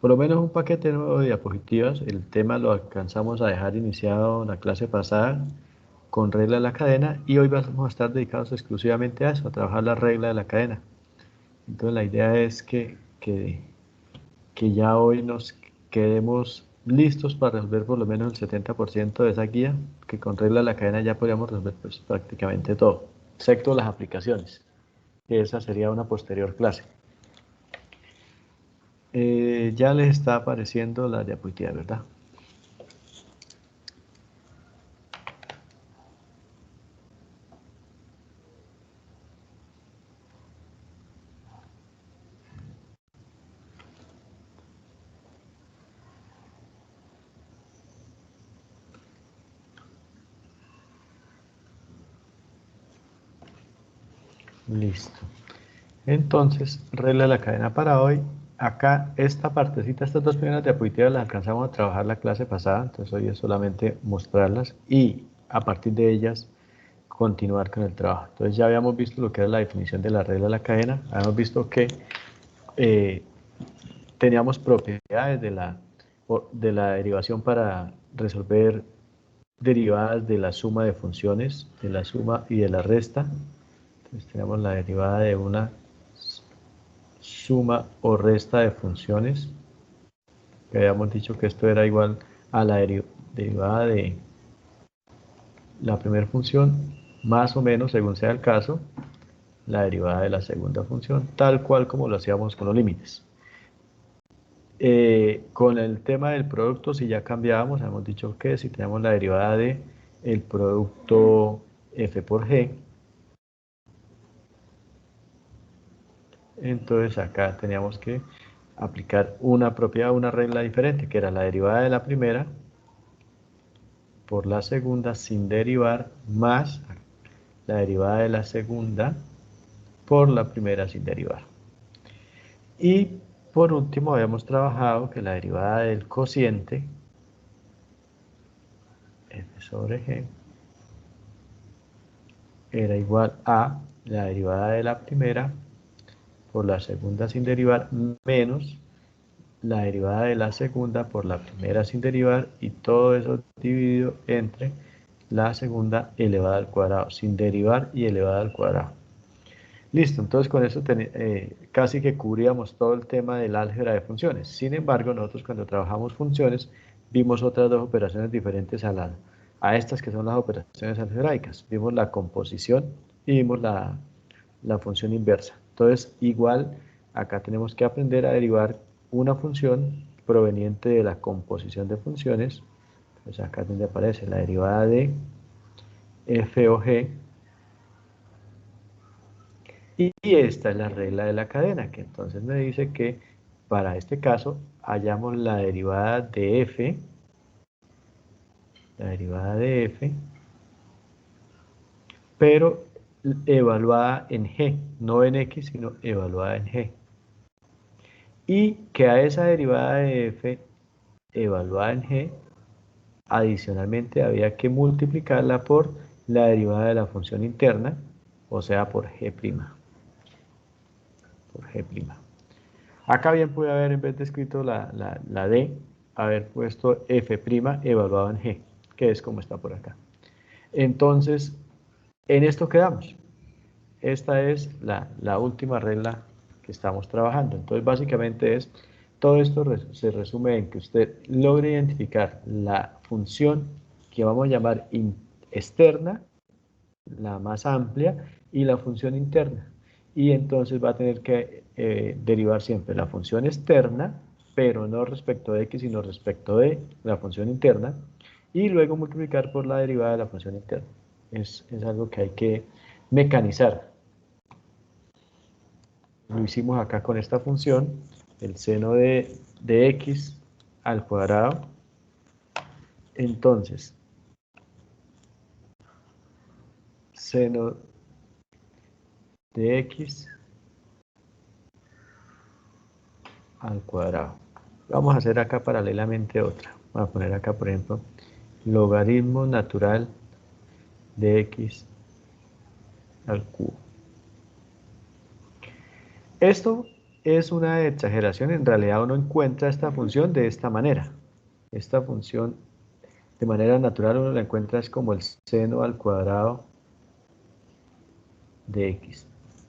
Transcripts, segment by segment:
por lo menos un paquete nuevo de diapositivas. El tema lo alcanzamos a dejar iniciado en la clase pasada con regla de la cadena y hoy vamos a estar dedicados exclusivamente a eso, a trabajar la regla de la cadena. Entonces la idea es que ya hoy nos quedemos listos para resolver por lo menos el 70% de esa guía, que con regla de la cadena ya podríamos resolver pues, prácticamente todo, excepto las aplicaciones. Esa sería una posterior clase. Ya les está apareciendo la diapositiva, ¿verdad? Listo. Entonces, regla de la cadena para hoy. Acá, esta partecita, estas dos primeras diapositivas las alcanzamos a trabajar la clase pasada, entonces hoy es solamente mostrarlas y a partir de ellas continuar con el trabajo. Entonces ya habíamos visto lo que era la definición de la regla de la cadena, habíamos visto que eh, teníamos propiedades de la derivación para resolver derivadas de la suma de funciones, de la suma y de la resta. Entonces tenemos la derivada de una suma o resta de funciones, que habíamos dicho que esto era igual a la derivada de la primera función, más o menos, según sea el caso, la derivada de la segunda función, tal cual como lo hacíamos con los límites. Con el tema del producto, si ya cambiábamos, hemos dicho que si tenemos la derivada de el producto f por g, entonces acá teníamos que aplicar una propiedad, una regla diferente, que era la derivada de la primera por la segunda sin derivar, más la derivada de la segunda por la primera sin derivar. Y por último habíamos trabajado que la derivada del cociente f sobre g era igual a la derivada de la primera por la segunda sin derivar menos la derivada de la segunda por la primera sin derivar y todo eso dividido entre la segunda elevada al cuadrado, sin derivar y elevada al cuadrado. Listo, entonces con eso casi que cubríamos todo el tema del álgebra de funciones. Sin embargo, nosotros cuando trabajamos funciones vimos otras dos operaciones diferentes a estas que son las operaciones algebraicas. Vimos la composición y vimos la función inversa. Entonces, igual, acá tenemos que aprender a derivar una función proveniente de la composición de funciones. Pues acá es donde aparece la derivada de f o g. Y esta es la regla de la cadena, que entonces me dice que para este caso hallamos la derivada de f, pero evaluada en g, no en x, sino evaluada en g. Y que a esa derivada de f evaluada en g, adicionalmente había que multiplicarla por la derivada de la función interna, o sea, por g'. Por g'. Acá bien pude haber, en vez de escrito la D, haber puesto f' evaluado en g, que es como está por acá. Entonces, en esto quedamos. Esta es la última regla que estamos trabajando. Entonces, básicamente todo esto se resume en que usted logre identificar la función que vamos a llamar externa, la más amplia, y la función interna. Y entonces va a tener que derivar siempre la función externa, pero no respecto de x, sino respecto de la función interna, y luego multiplicar por la derivada de la función interna. Es algo que hay que mecanizar. Lo hicimos acá con esta función, el seno de x al cuadrado. Entonces, seno de x al cuadrado. Vamos a hacer acá paralelamente otra. Voy a poner acá, por ejemplo, logaritmo natural de x al cubo. Esto es una exageración, en realidad uno encuentra esta función de esta manera. Esta función de manera natural uno la encuentra es como el seno al cuadrado de x.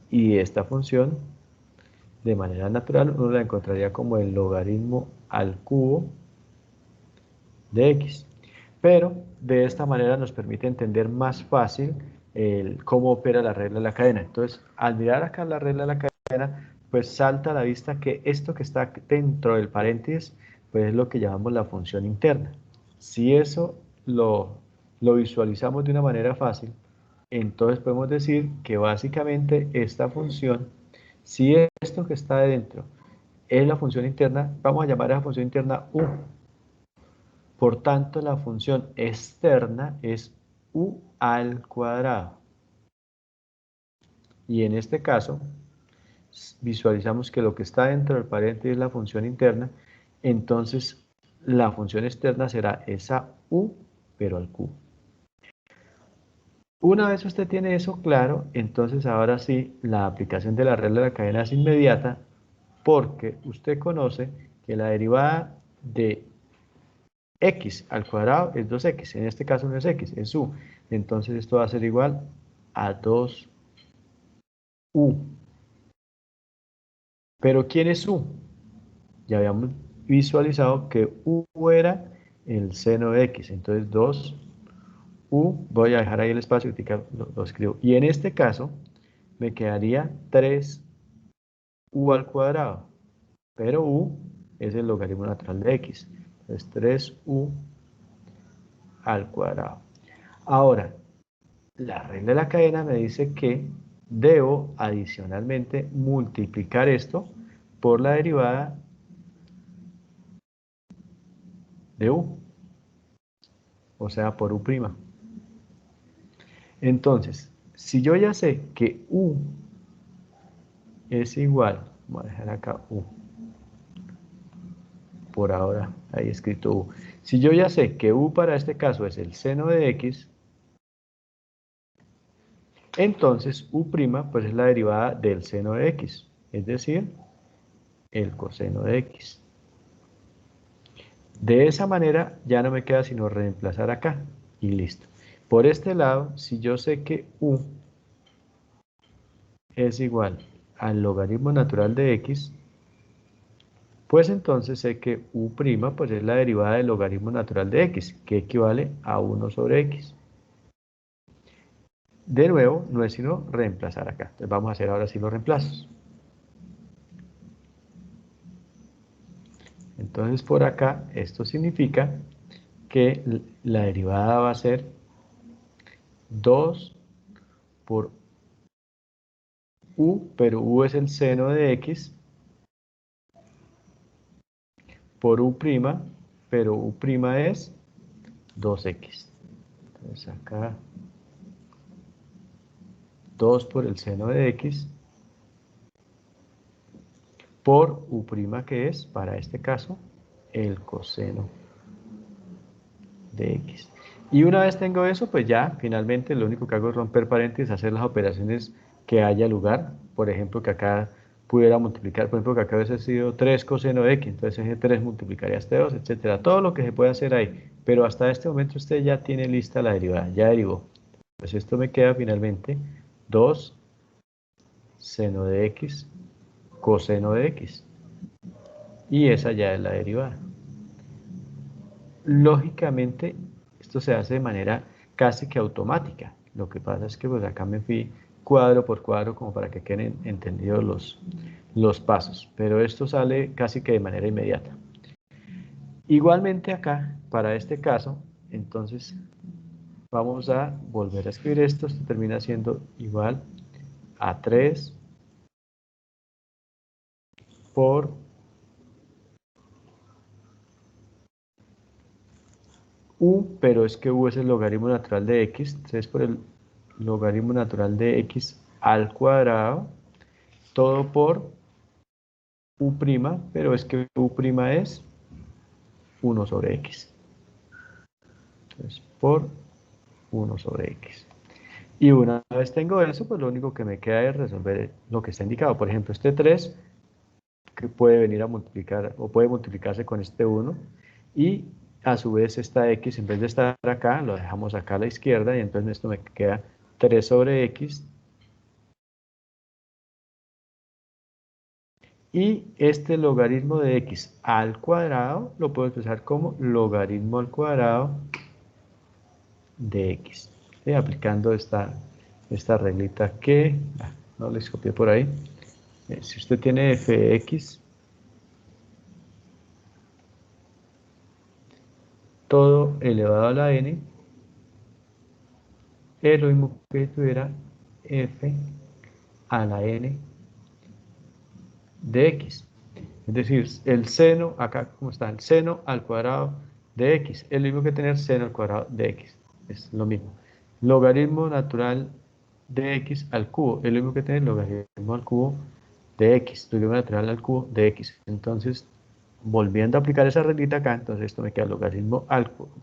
Y esta función de manera natural uno la encontraría como el logaritmo al cubo de x. Pero de esta manera nos permite entender más fácil cómo opera la regla de la cadena. Entonces, al mirar acá la regla de la cadena, pues salta a la vista que esto que está dentro del paréntesis, pues es lo que llamamos la función interna. Si eso lo visualizamos de una manera fácil, entonces podemos decir que básicamente esta función, si esto que está dentro es la función interna, vamos a llamar a esa función interna u. Por tanto, la función externa es u al cuadrado. Y en este caso, visualizamos que lo que está dentro del paréntesis es la función interna, entonces la función externa será esa u, pero al cubo. Una vez usted tiene eso claro, entonces ahora sí, la aplicación de la regla de la cadena es inmediata, porque usted conoce que la derivada de x al cuadrado es 2x, en este caso no es x, es u. Entonces esto va a ser igual a 2u. ¿Pero quién es u? Ya habíamos visualizado que u era el seno de x, entonces 2u, voy a dejar ahí el espacio y lo escribo. Y en este caso me quedaría 3u al cuadrado, pero u es el logaritmo natural de x, entonces 3u al cuadrado. Ahora, la regla de la cadena me dice que debo adicionalmente multiplicar esto por la derivada de u, o sea, por u'. Entonces, si yo ya sé que u es igual, voy a dejar acá u, por ahora, ahí escrito u. Si yo ya sé que u para este caso es el seno de x, entonces u' pues es la derivada del seno de x, es decir, el coseno de x. De esa manera ya no me queda sino reemplazar acá y listo. Por este lado, si yo sé que u es igual al logaritmo natural de x, pues entonces sé que u' pues es la derivada del logaritmo natural de x, que equivale a 1 sobre x. De nuevo, no es sino reemplazar acá. Entonces vamos a hacer ahora sí los reemplazos. Entonces por acá, esto significa que la derivada va a ser 2 por u, pero u es el seno de x, por u', pero u' es 2x. Entonces acá 2 por el seno de x por u' que es, para este caso, el coseno de x. Y una vez tengo eso, pues ya finalmente lo único que hago es romper paréntesis, hacer las operaciones que haya lugar. Por ejemplo, que acá pudiera multiplicar, por ejemplo, que acá hubiese sido 3 coseno de x, entonces ese 3 multiplicaría este 2, etcétera. Todo lo que se puede hacer ahí. Pero hasta este momento usted ya tiene lista la derivada, ya derivó. Pues esto me queda finalmente 2 seno de x coseno de x. Y esa ya es la derivada. Lógicamente, esto se hace de manera casi que automática. Lo que pasa es que pues acá me fui cuadro por cuadro como para que queden entendidos los pasos. Pero esto sale casi que de manera inmediata. Igualmente acá, para este caso, entonces vamos a volver a escribir esto. Esto termina siendo igual a 3 por u, pero es que u es el logaritmo natural de x, 3 por el logaritmo natural de x al cuadrado, todo por u', pero es que u' es 1 sobre x. Entonces, por 1 sobre x. Y una vez tengo eso, pues lo único que me queda es resolver lo que está indicado. Por ejemplo, este 3 que puede venir a multiplicar o puede multiplicarse con este 1 y a su vez esta x en vez de estar acá, lo dejamos acá a la izquierda y entonces esto me queda 3 sobre x. Y este logaritmo de x al cuadrado lo puedo expresar como logaritmo al cuadrado de x. ¿Sí? Aplicando esta reglita que, no les copié por ahí. Si usted tiene f de x, todo elevado a la n, es lo mismo que si tuviera f a la n de x. Es decir, el seno, acá como está, el seno al cuadrado de x, es lo mismo que tener seno al cuadrado de x. Es lo mismo. Logaritmo natural de x al cubo, es lo mismo que tener logaritmo al cubo de x, logaritmo natural al cubo de x. Entonces, volviendo a aplicar esa reglita acá, entonces esto me queda logaritmo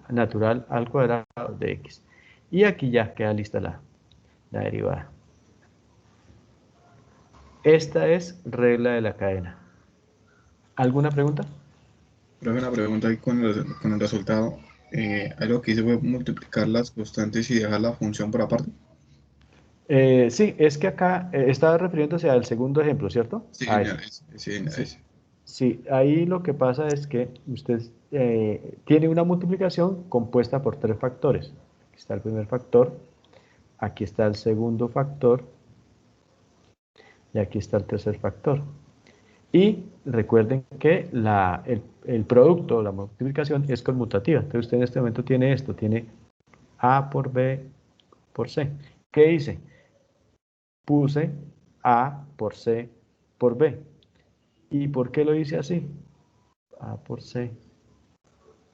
natural al cuadrado de x. Y aquí ya queda lista la derivada. Esta es regla de la cadena. ¿Alguna pregunta? Pero una pregunta ahí con el resultado. Algo que hice fue multiplicar las constantes y dejar la función por aparte. Sí, es que acá estaba refiriéndose al segundo ejemplo, ¿cierto? Sí, A genial. ese. Sí, genial. Sí, sí, ahí lo que pasa es que usted tiene una multiplicación compuesta por tres factores. Aquí está el primer factor, aquí está el segundo factor y aquí está el tercer factor. Y recuerden que el producto, la multiplicación es conmutativa. Entonces usted en este momento tiene esto, tiene A por B por C. ¿Qué hice? Puse A por C por B. ¿Y por qué lo hice así? A por C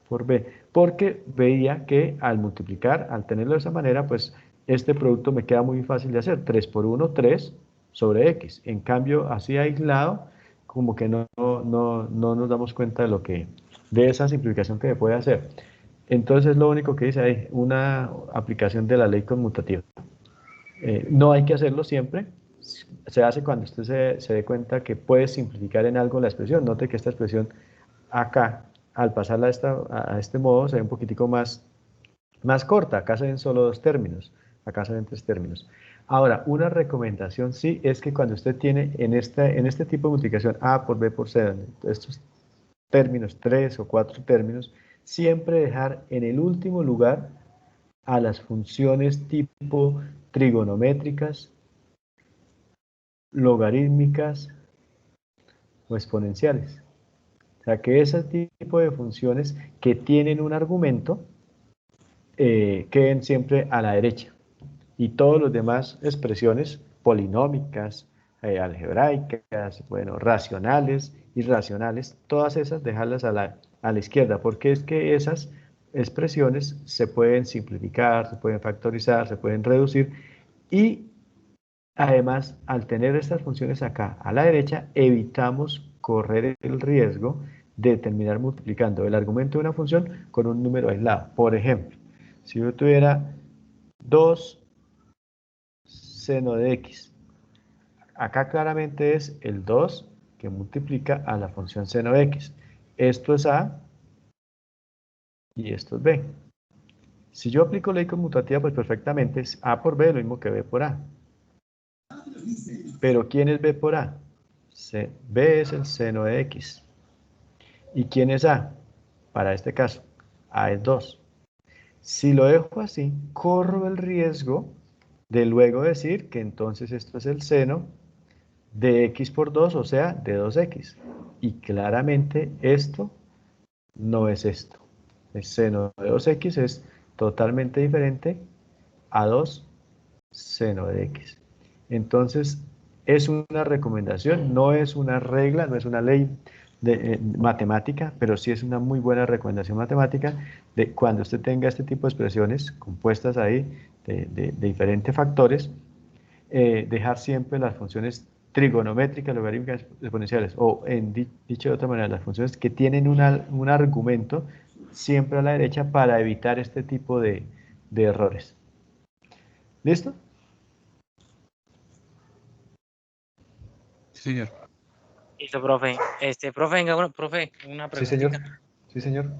por B. Porque veía que al multiplicar, al tenerlo de esa manera, pues este producto me queda muy fácil de hacer. 3 por 1, 3 sobre X. En cambio, así aislado, como que no nos damos cuenta de esa simplificación que me puede hacer. Entonces, lo único que dice ahí, una aplicación de la ley conmutativa. No hay que hacerlo siempre, se hace cuando usted se dé cuenta que puede simplificar en algo la expresión. Note que esta expresión acá, al pasarla a este modo, se ve un poquitico más corta. Acá se ven solo dos términos, acá se ven tres términos. Ahora, una recomendación sí es que cuando usted tiene en este tipo de multiplicación A por B por C, estos términos, tres o cuatro términos, siempre dejar en el último lugar a las funciones tipo trigonométricas, logarítmicas o exponenciales. O sea, que ese tipo de funciones que tienen un argumento queden siempre a la derecha. Y todas las demás expresiones polinómicas, algebraicas, bueno, racionales, irracionales, todas esas dejarlas a la izquierda, porque es que esas expresiones se pueden simplificar, se pueden factorizar, se pueden reducir y además, al tener estas funciones acá a la derecha, evitamos correr el riesgo de terminar multiplicando el argumento de una función con un número aislado. Por ejemplo, si yo tuviera 2 seno de x, acá claramente es el 2 que multiplica a la función seno de x. Esto es a y esto es b. Si yo aplico ley conmutativa, pues perfectamente es a por b lo mismo que b por a. Pero ¿quién es b por a? B es el seno de x. ¿Y quién es a? Para este caso, a es 2. Si lo dejo así, corro el riesgo de luego decir que entonces esto es el seno de x por 2, o sea, de 2x. Y claramente esto no es esto. El seno de 2x es totalmente diferente a 2 seno de x. Entonces, es una recomendación, no es una regla, no es una ley matemática, pero sí es una muy buena recomendación matemática de cuando usted tenga este tipo de expresiones compuestas ahí de diferentes factores, dejar siempre las funciones trigonométricas, logarítmicas, exponenciales, o dicho de otra manera, las funciones que tienen un argumento siempre a la derecha para evitar este tipo de errores. ¿Listo? Sí, señor. Listo, profe. Profe, venga, bueno, profe, una Sí, señor. preguntita. Sí, señor.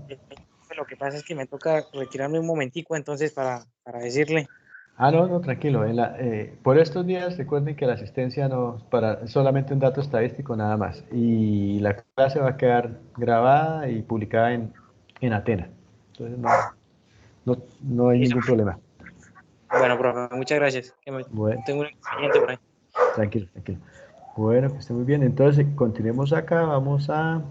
Lo que pasa es que me toca retirarme un momentico, entonces, para decirle. Ah, no, no, tranquilo. Por estos días recuerden que la asistencia no para solamente un dato estadístico nada más. Y la clase va a quedar grabada y publicada en Atena. Entonces no hay Listo, ningún profe. problema. Bueno, profe, muchas gracias. Bueno, Tengo un inconveniente por ahí. tranquilo, tranquilo. Bueno, que esté muy bien. Entonces, continuemos acá. Bueno,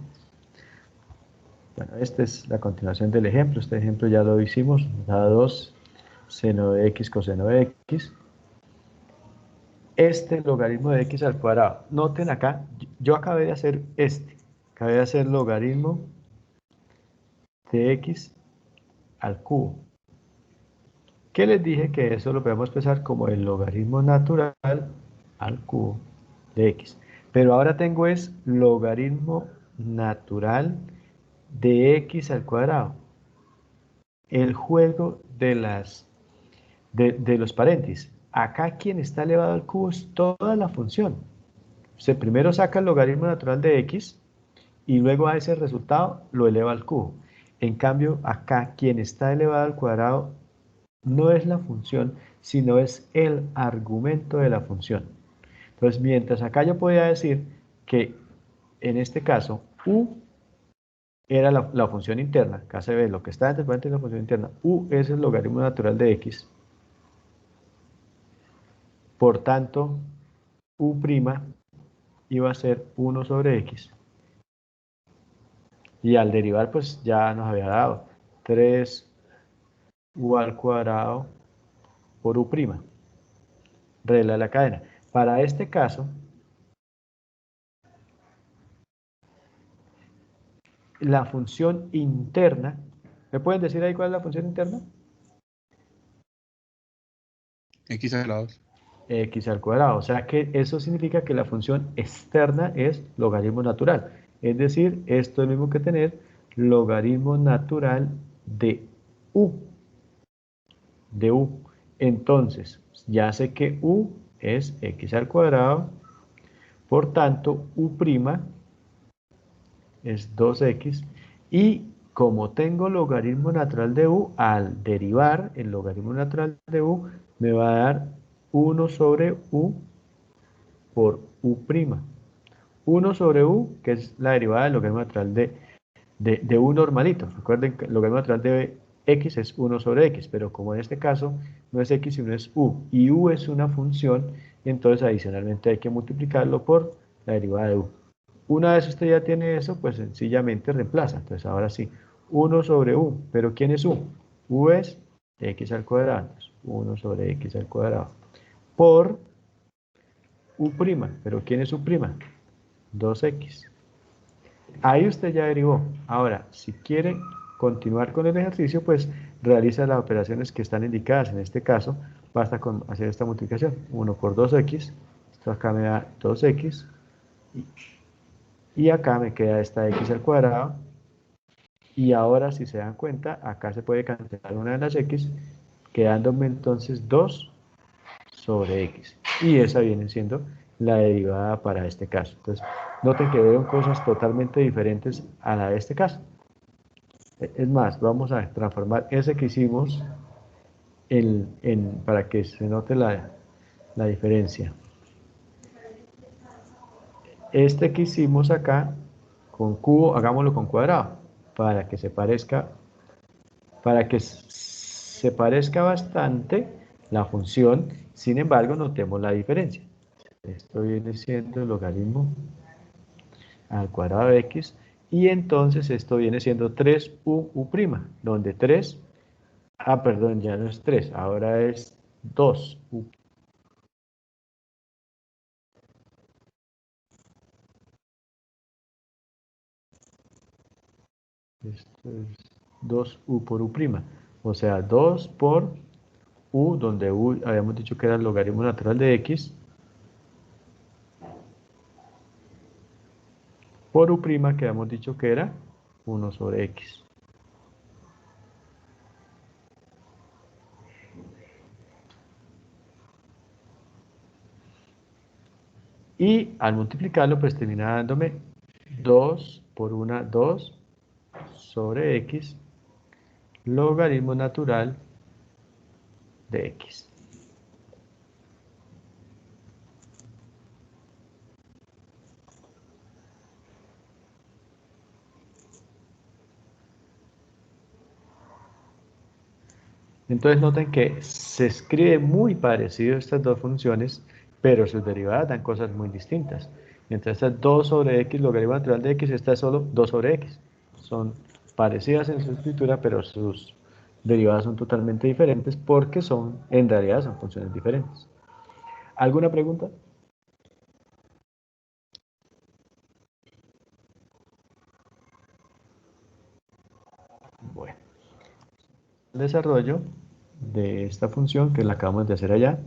esta es la continuación del ejemplo. Este ejemplo ya lo hicimos. Da 2 seno de x coseno de x. Este logaritmo de x al cuadrado. Noten acá, yo acabé de hacer acabé de hacer logaritmo de x al cubo. ¿Qué les dije? Que eso lo podemos expresar como el logaritmo natural al cubo de x. Pero ahora tengo es logaritmo natural de x al cuadrado. El juego de los paréntesis. Acá quien está elevado al cubo es toda la función. Se primero saca el logaritmo natural de x y luego a ese resultado lo eleva al cubo. En cambio, acá quien está elevado al cuadrado no es la función, sino es el argumento de la función. Entonces, mientras acá yo podía decir que en este caso u era la función interna, acá se ve lo que está entre paréntesis la función interna, u es el logaritmo natural de x, por tanto, u' iba a ser 1 sobre x. Y al derivar, pues ya nos había dado 3u al cuadrado por u', regla de la cadena. Para este caso, la función interna, ¿me pueden decir ahí cuál es la función interna? X a la 2. X al cuadrado. O sea que eso significa que la función externa es logaritmo natural. Es decir, esto es lo mismo que tener logaritmo natural de u. De u. Entonces, ya sé que u es x al cuadrado, por tanto, u' es 2x, y como tengo logaritmo natural de u, al derivar el logaritmo natural de u, me va a dar 1 sobre u por u'. 1 sobre u, que es la derivada del logaritmo natural de u normalito. Recuerden que el logaritmo natural de x es 1 sobre x, pero como en este caso no es x sino es u, y u es una función, entonces adicionalmente hay que multiplicarlo por la derivada de u. Una vez usted ya tiene eso, pues sencillamente reemplaza. Entonces ahora sí, 1 sobre u, pero ¿quién es u? U es x al cuadrado, 1 sobre x al cuadrado, por u', pero ¿quién es u'? 2x. Ahí usted ya derivó. Ahora, si quiere continuar con el ejercicio, pues realiza las operaciones que están indicadas. En este caso, basta con hacer esta multiplicación. 1 por 2x, esto acá me da 2x, y acá me queda esta x al cuadrado. Y ahora, si se dan cuenta, acá se puede cancelar una de las x, quedándome entonces 2 sobre x. Y esa viene siendo la derivada para este caso. Entonces, noten que veo cosas totalmente diferentes a la de este caso. Es más, vamos a transformar ese que hicimos para que se note la diferencia. Este que hicimos acá con cubo, hagámoslo con cuadrado, para que se parezca, bastante la función. Sin embargo, notemos la diferencia. Esto viene siendo el logaritmo al cuadrado de x, y entonces esto viene siendo 3u', donde 3, perdón, ya no es 3, ahora es 2u. Esto es 2u por u', o sea, 2 por u, donde u habíamos dicho que era el logaritmo natural de x, por u' que habíamos dicho que era 1 sobre x. Y al multiplicarlo, pues termina dándome 2 por una 2 sobre x logaritmo natural de x. Entonces noten que se escribe muy parecido estas dos funciones, pero sus derivadas dan cosas muy distintas. Mientras esta es 2 sobre x logaritmo natural de x, esta es solo 2 sobre x. Son parecidas en su escritura, pero sus derivadas son totalmente diferentes porque en realidad son funciones diferentes. ¿Alguna pregunta? Bueno, el desarrollo de esta función que la acabamos de hacer allá,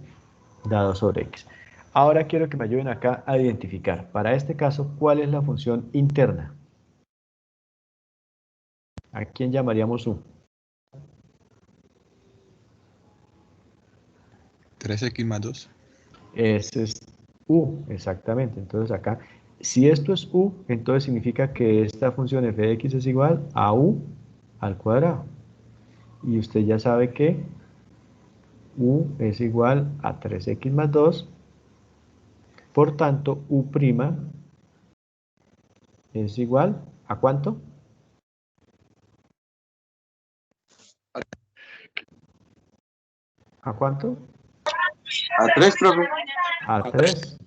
dado sobre x. Ahora quiero que me ayuden acá a identificar, para este caso, cuál es la función interna. ¿A quién llamaríamos u? 3x más 2. Ese es u, exactamente. Entonces acá, si esto es u, entonces significa que esta función f de x es igual a u al cuadrado. Y usted ya sabe que u es igual a 3x más 2. Por tanto, u' es igual ¿a cuánto? ¿A cuánto? A 3, profe. A 3.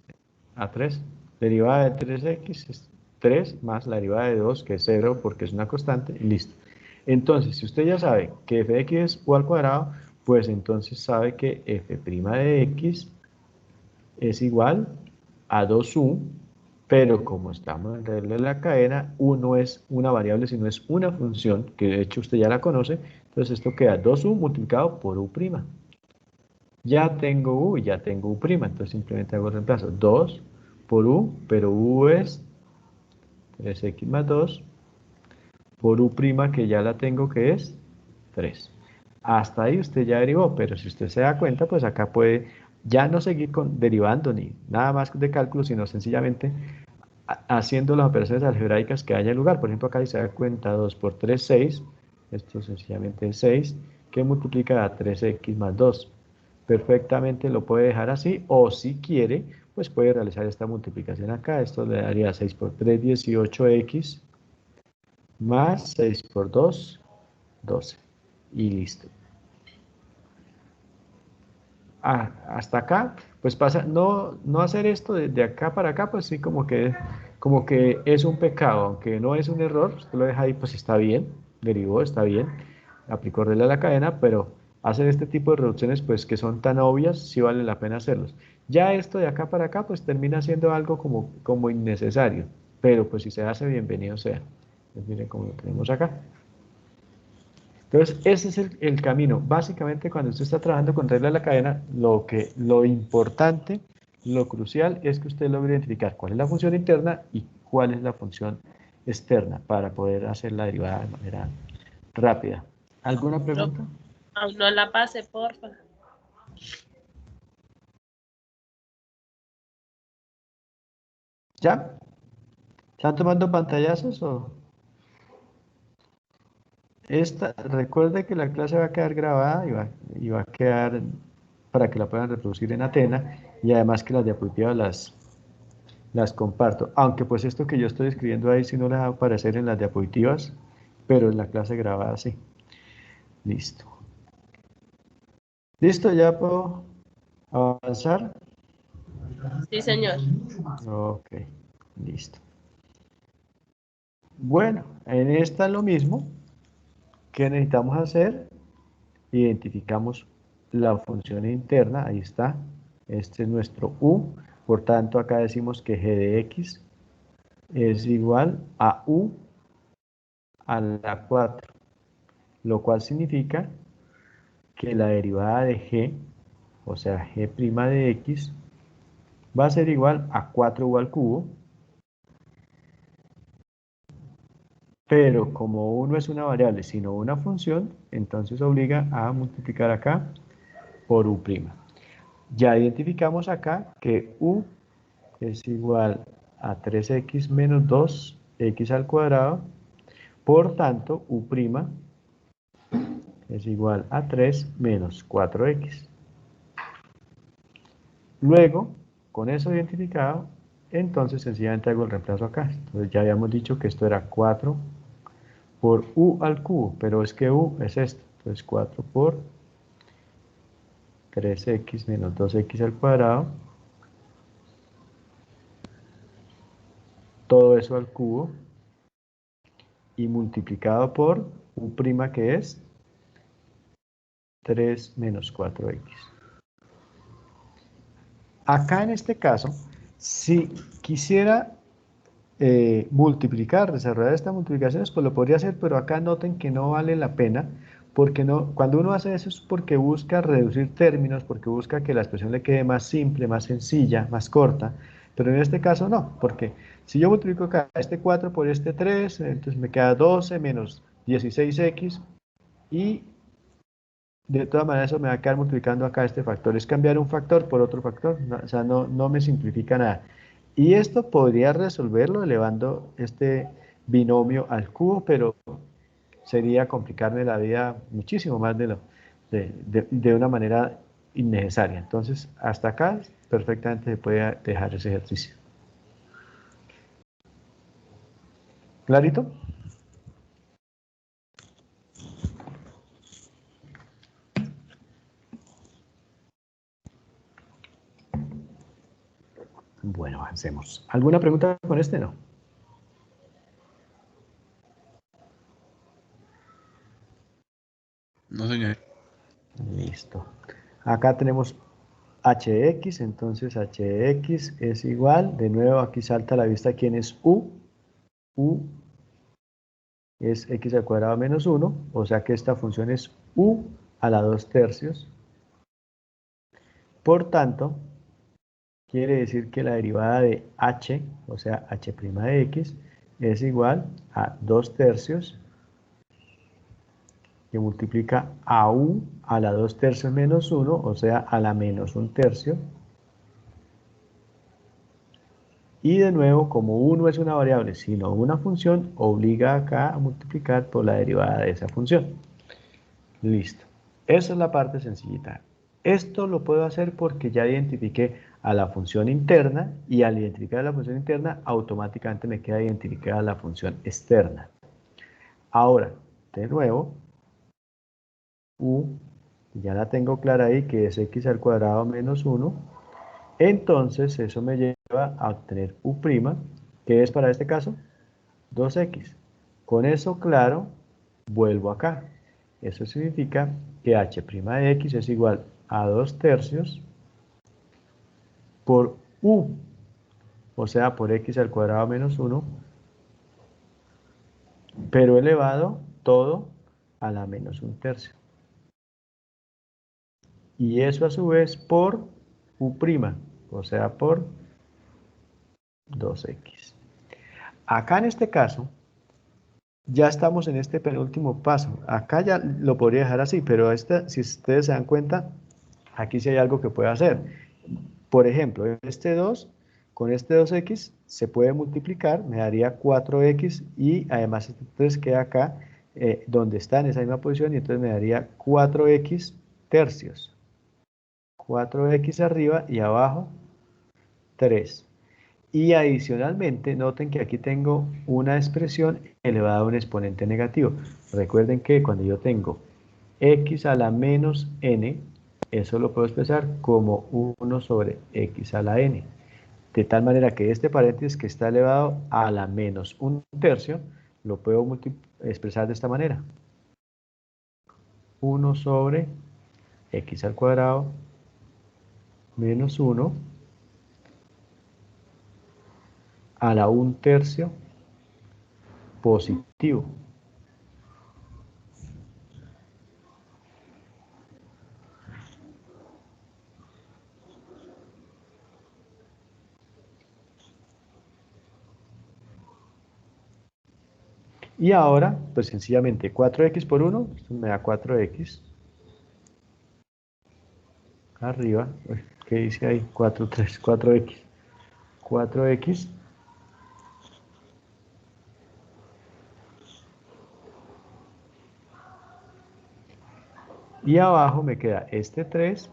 A 3. Derivada de 3x es 3 más la derivada de 2, que es 0 porque es una constante, y listo. Entonces, si usted ya sabe que f de x es u al cuadrado, pues entonces sabe que f' de x es igual a 2u, pero como estamos en regla de la cadena, u no es una variable, sino es una función, que de hecho usted ya la conoce, entonces esto queda 2u multiplicado por u'. Ya tengo u y ya tengo u', entonces simplemente hago el reemplazo. 2 por u, pero u es 3x más 2, por u' que ya la tengo, que es 3. Hasta ahí usted ya derivó, pero si usted se da cuenta, pues acá puede ya no seguir derivando ni nada más de cálculo, sino sencillamente haciendo las operaciones algebraicas que haya en lugar. Por ejemplo, acá si se da cuenta, 2 por 3, 6. Esto sencillamente es 6, que multiplica a 3x más 2. Perfectamente lo puede dejar así, o si quiere, pues puede realizar esta multiplicación acá. Esto le daría 6 por 3, 18x, más 6 por 2, 12. Y listo. Hasta acá, pues pasa, no hacer esto de acá para acá, pues sí como que es un pecado, aunque no es un error, usted lo deja ahí, pues está bien, derivó, está bien, aplicó regla a la cadena, pero hacer este tipo de reducciones, pues que son tan obvias, sí vale la pena hacerlos. Ya esto de acá para acá, pues termina siendo algo como innecesario, pero pues si se hace, bienvenido sea. Pues miren como lo tenemos acá. Entonces, ese es el camino. Básicamente, cuando usted está trabajando con regla de la cadena, lo importante, lo crucial es que usted logre identificar cuál es la función interna y cuál es la función externa para poder hacer la derivada de manera rápida. ¿Alguna pregunta? Aún no la pase, porfa. ¿Ya? ¿Están tomando pantallazos o...? Recuerde que la clase va a quedar grabada y va a quedar para que la puedan reproducir en Atena, y además que las diapositivas las comparto. Aunque pues esto que yo estoy escribiendo ahí sí no les va a aparecer en las diapositivas, pero en la clase grabada sí. Listo. ¿Listo? ¿Ya puedo avanzar? Sí, señor. Ok, listo. Bueno, en esta lo mismo. ¿Qué necesitamos hacer? Identificamos la función interna, ahí está. Este es nuestro u. Por tanto, acá decimos que g de x es igual a u a la 4, lo cual significa que la derivada de g, o sea, g' de x, va a ser igual a 4u al cubo, pero como u no es una variable, sino una función, entonces obliga a multiplicar acá por u'. Ya identificamos acá que u es igual a 3x menos 2x al cuadrado. Por tanto, u' es igual a 3 menos 4x. Luego, con eso identificado, entonces sencillamente hago el reemplazo acá. Entonces ya habíamos dicho que esto era 4 por u al cubo, pero es que u es esto. Entonces 4 por 3x menos 2x al cuadrado. Todo eso al cubo. Y multiplicado por u' que es 3 menos 4x. Acá en este caso, si quisiera multiplicar, desarrollar estas multiplicaciones, pues lo podría hacer, pero acá noten que no vale la pena, porque no, cuando uno hace eso es porque busca reducir términos, porque busca que la expresión le quede más simple, más sencilla, más corta, pero en este caso no, porque si yo multiplico acá este 4 por este 3, entonces me queda 12 menos 16x, y de todas maneras eso me va a quedar multiplicando acá este factor, es cambiar un factor por otro factor, o sea, no me simplifica nada. Y esto podría resolverlo elevando este binomio al cubo, pero sería complicarme la vida muchísimo más de una manera innecesaria. Entonces, hasta acá perfectamente se puede dejar ese ejercicio. ¿Clarito? Bueno, avancemos. ¿Alguna pregunta con este? No. No, señor. Listo. Acá tenemos hx, entonces hx es igual, de nuevo aquí salta a la vista quién es u. U es x al cuadrado menos 1, o sea que esta función es u a la 2 tercios. Por tanto, quiere decir que la derivada de h, o sea, h' de x, es igual a 2 tercios, que multiplica a u a la 2 tercios menos 1, o sea, a la menos 1 tercio. Y de nuevo, como u no es una variable, sino una función, obliga acá a multiplicar por la derivada de esa función. Listo. Esa es la parte sencillita. Esto lo puedo hacer porque ya identifiqué a la función interna, y al identificar a la función interna, automáticamente me queda identificada la función externa. Ahora, de nuevo, u, ya la tengo clara ahí, que es x al cuadrado menos 1. Entonces, eso me lleva a obtener u', que es para este caso 2x. Con eso claro, vuelvo acá. Eso significa que h' de x es igual a 2 tercios por u, o sea, por x al cuadrado menos 1, pero elevado todo a la menos 1 tercio. Y eso a su vez por u', o sea, por 2x. Acá en este caso, ya estamos en este penúltimo paso. Acá ya lo podría dejar así, pero si ustedes se dan cuenta, aquí sí hay algo que puedo hacer. Por ejemplo, este 2 con este 2x se puede multiplicar, me daría 4x, y además este 3 queda acá, donde está en esa misma posición, y entonces me daría 4x tercios. 4x arriba y abajo 3. Y adicionalmente, noten que aquí tengo una expresión elevada a un exponente negativo. Recuerden que cuando yo tengo x a la menos n, eso lo puedo expresar como 1 sobre x a la n. De tal manera que este paréntesis que está elevado a la menos 1 tercio, lo puedo expresar de esta manera. 1 sobre x al cuadrado menos 1 a la 1 tercio positivo. Y ahora, pues sencillamente 4x por 1, esto me da 4x. Arriba, ¿qué dice ahí? 4x. 4x y abajo me queda este 3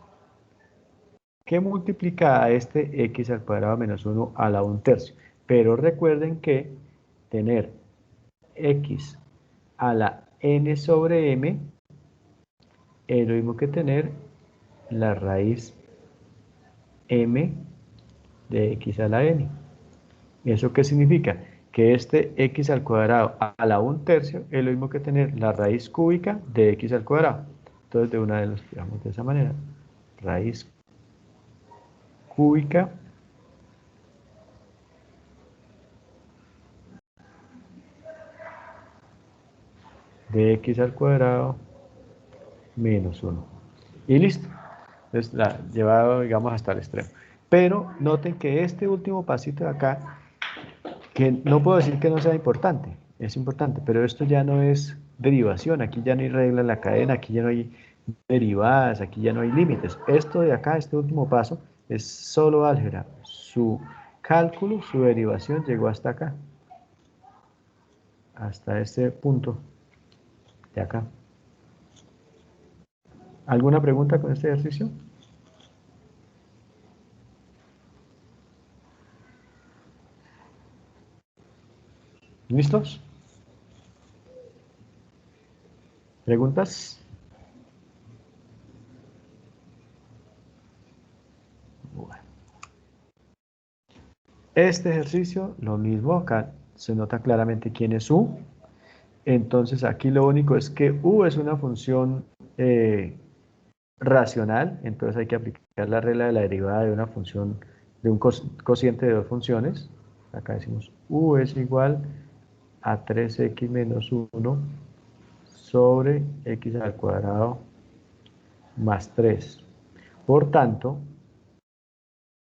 que multiplica a este x al cuadrado menos 1 a la 1/3. Pero recuerden que tener x a la n sobre m es lo mismo que tener la raíz m de x a la n. ¿Eso qué significa? Que este x al cuadrado a la 1/3 es lo mismo que tener la raíz cúbica de x al cuadrado. Entonces, de una vez lo escribamos de esa manera. Raíz cúbica de x al cuadrado menos 1. Y listo. Entonces, la llevado, digamos, hasta el extremo. Pero noten que este último pasito de acá, que no puedo decir que no sea importante, es importante, pero esto ya no es derivación, aquí ya no hay regla en la cadena, aquí ya no hay derivadas, aquí ya no hay límites. Esto de acá, este último paso, es solo álgebra. Su cálculo, su derivación llegó hasta acá, hasta este punto de acá. ¿Alguna pregunta con este ejercicio? ¿Listos? ¿Preguntas? Bueno. Este ejercicio, lo mismo, acá se nota claramente quién es U. Entonces aquí lo único es que U es una función racional, entonces hay que aplicar la regla de la derivada de una función, de un cociente de dos funciones. Acá decimos U es igual a 3x menos 1 sobre x al cuadrado más 3. Por tanto,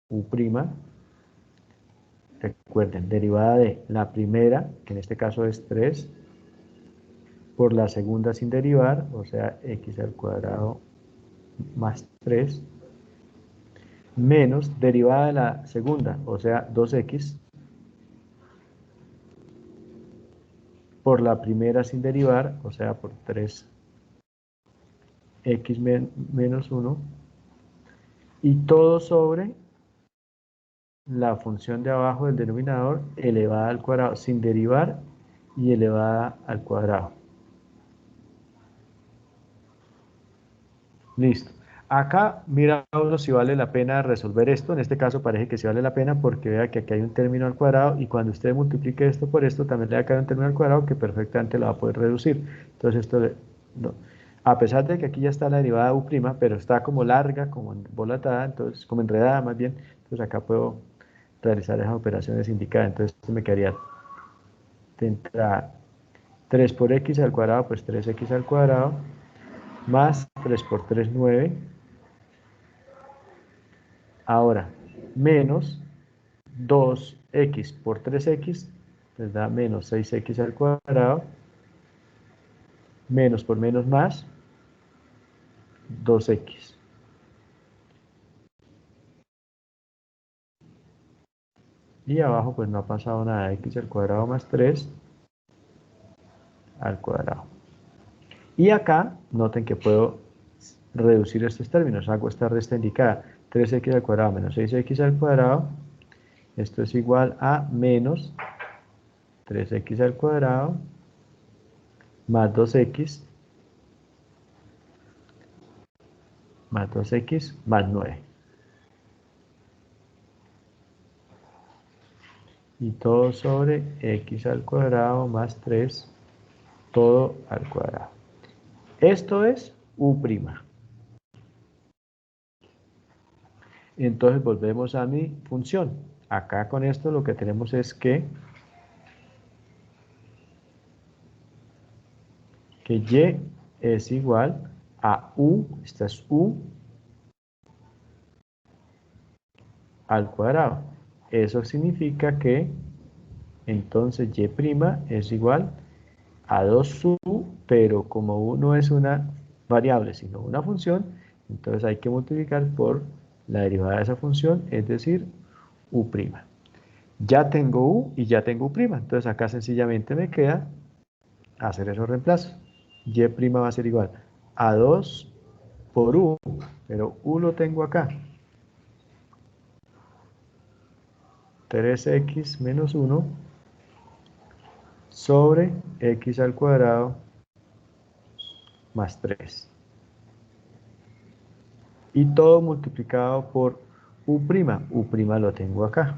U', recuerden, derivada de la primera, que en este caso es 3, por la segunda sin derivar, o sea, x al cuadrado más 3, menos derivada de la segunda, o sea, 2x, por la primera sin derivar, o sea, por 3x menos 1, y todo sobre la función de abajo del denominador elevada al cuadrado sin derivar y elevada al cuadrado. Listo. Acá mira uno si vale la pena resolver esto. En este caso parece que sí vale la pena porque vea que aquí hay un término al cuadrado y cuando usted multiplique esto por esto también le va a quedar un término al cuadrado que perfectamente lo va a poder reducir. Entonces esto, no. A pesar de que aquí ya está la derivada U', pero está como larga, como embolatada, entonces como enredada más bien, entonces acá puedo realizar esas operaciones indicadas. Entonces esto me quedaría tendrá 3 por x al cuadrado, pues 3x al cuadrado, más 3 por 3, 9. Ahora, menos 2x por 3x, les da menos 6x al cuadrado, menos por menos más, 2x. Y abajo pues no ha pasado nada, x al cuadrado más 3 al cuadrado. Y acá, noten que puedo reducir estos términos, hago esta resta indicada, 3x al cuadrado menos 6x al cuadrado, esto es igual a menos 3x al cuadrado más 2x más 2x más 9. Y todo sobre x al cuadrado más 3, todo al cuadrado. Esto es U'. Entonces volvemos a mi función. Acá con esto lo que tenemos es que y es igual a U, esta es U al cuadrado. Eso significa que entonces y' es igual a 2u, pero como u no es una variable, sino una función, entonces hay que multiplicar por la derivada de esa función, es decir, u'. Ya tengo u y ya tengo u'. Entonces acá sencillamente me queda hacer esos reemplazos. Y' va a ser igual a 2 por u, pero u lo tengo acá. 3x menos 1 sobre x al cuadrado más 3. Y todo multiplicado por u'. U' lo tengo acá.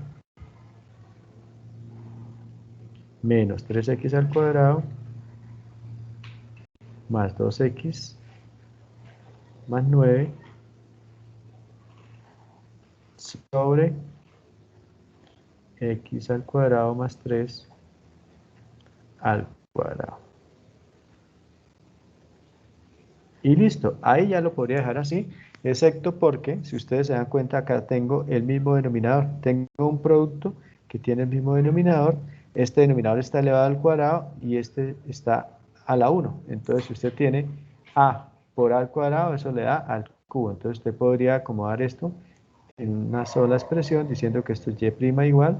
Menos 3x al cuadrado más 2x más 9 sobre x al cuadrado más 3 al cuadrado. Y listo, ahí ya lo podría dejar así, excepto porque, si ustedes se dan cuenta, acá tengo el mismo denominador. Tengo un producto que tiene el mismo denominador. Este denominador está elevado al cuadrado y este está a la 1. Entonces, si usted tiene a por a al cuadrado, eso le da al cubo. Entonces, usted podría acomodar esto en una sola expresión diciendo que esto es y' igual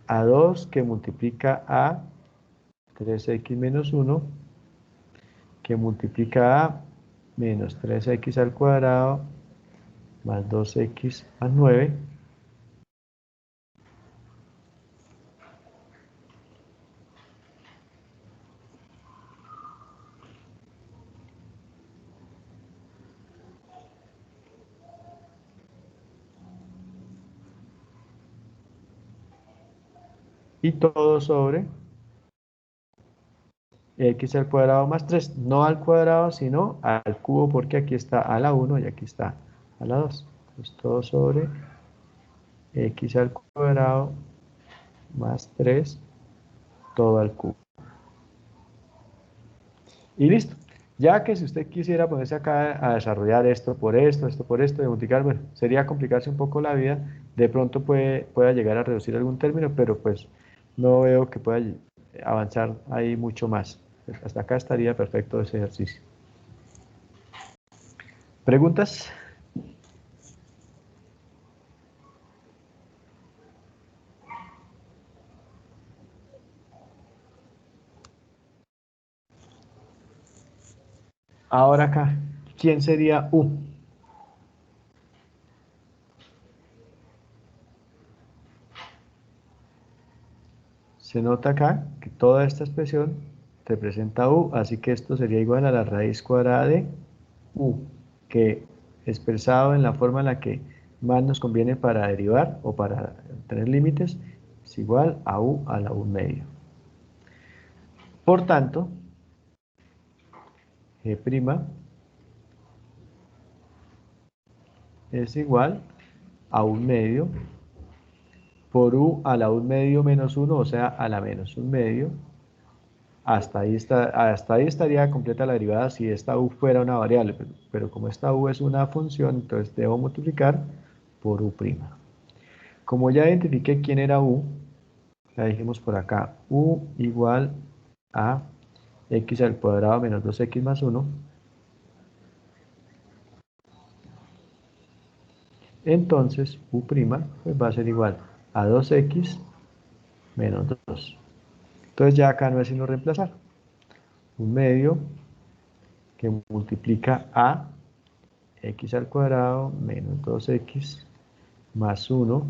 a 2 que multiplica a 3x menos 1 que multiplica a menos 3x al cuadrado más 2x más 9 y todo sobre x al cuadrado más 3, no al cuadrado sino al cubo porque aquí está a la 1 y aquí está a la 2. Entonces todo sobre x al cuadrado más 3 todo al cubo. Y listo. Ya que si usted quisiera ponerse acá a desarrollar esto por esto, y multiplicar, bueno, sería complicarse un poco la vida. De pronto pueda llegar a reducir algún término, pero pues no veo que pueda avanzar ahí mucho más. Hasta acá estaría perfecto ese ejercicio. ¿Preguntas? Ahora acá, ¿quién sería u? Se nota acá que toda esta expresión representa u, así que esto sería igual a la raíz cuadrada de u, que expresado en la forma en la que más nos conviene para derivar o para tener límites, es igual a u a la 1/2. Por tanto, g' es igual a 1/2 por u a la 1/2 menos 1, o sea, a la menos 1/2. Hasta ahí estaría completa la derivada si esta u fuera una variable, pero como esta u es una función, entonces debo multiplicar por u'. Como ya identifiqué quién era u, la dijimos por acá, u igual a x al cuadrado menos 2x más 1. Entonces u' pues va a ser igual a 2x menos 2. Entonces ya acá no es sino reemplazar. 1/2 que multiplica a x al cuadrado menos 2x más 1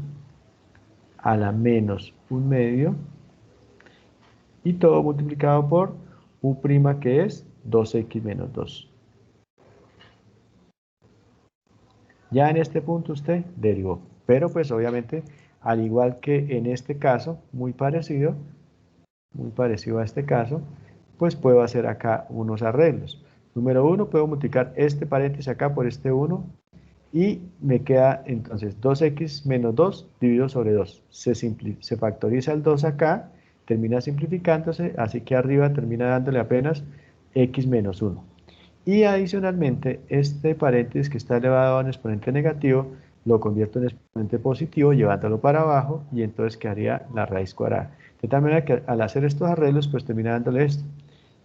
a la menos 1/2 y todo multiplicado por u' que es 2x menos 2. Ya en este punto usted derivó, pero pues obviamente al igual que en este caso, muy parecido a este caso, pues puedo hacer acá unos arreglos. Número 1, puedo multiplicar este paréntesis acá por este 1 y me queda entonces 2x menos 2 dividido sobre 2. Se factoriza el 2 acá, termina simplificándose, así que arriba termina dándole apenas x menos 1. Y adicionalmente, este paréntesis que está elevado a un exponente negativo, lo convierto en exponente positivo llevándolo para abajo y entonces quedaría la raíz cuadrada. De tal manera que al hacer estos arreglos, pues termina dándole esto.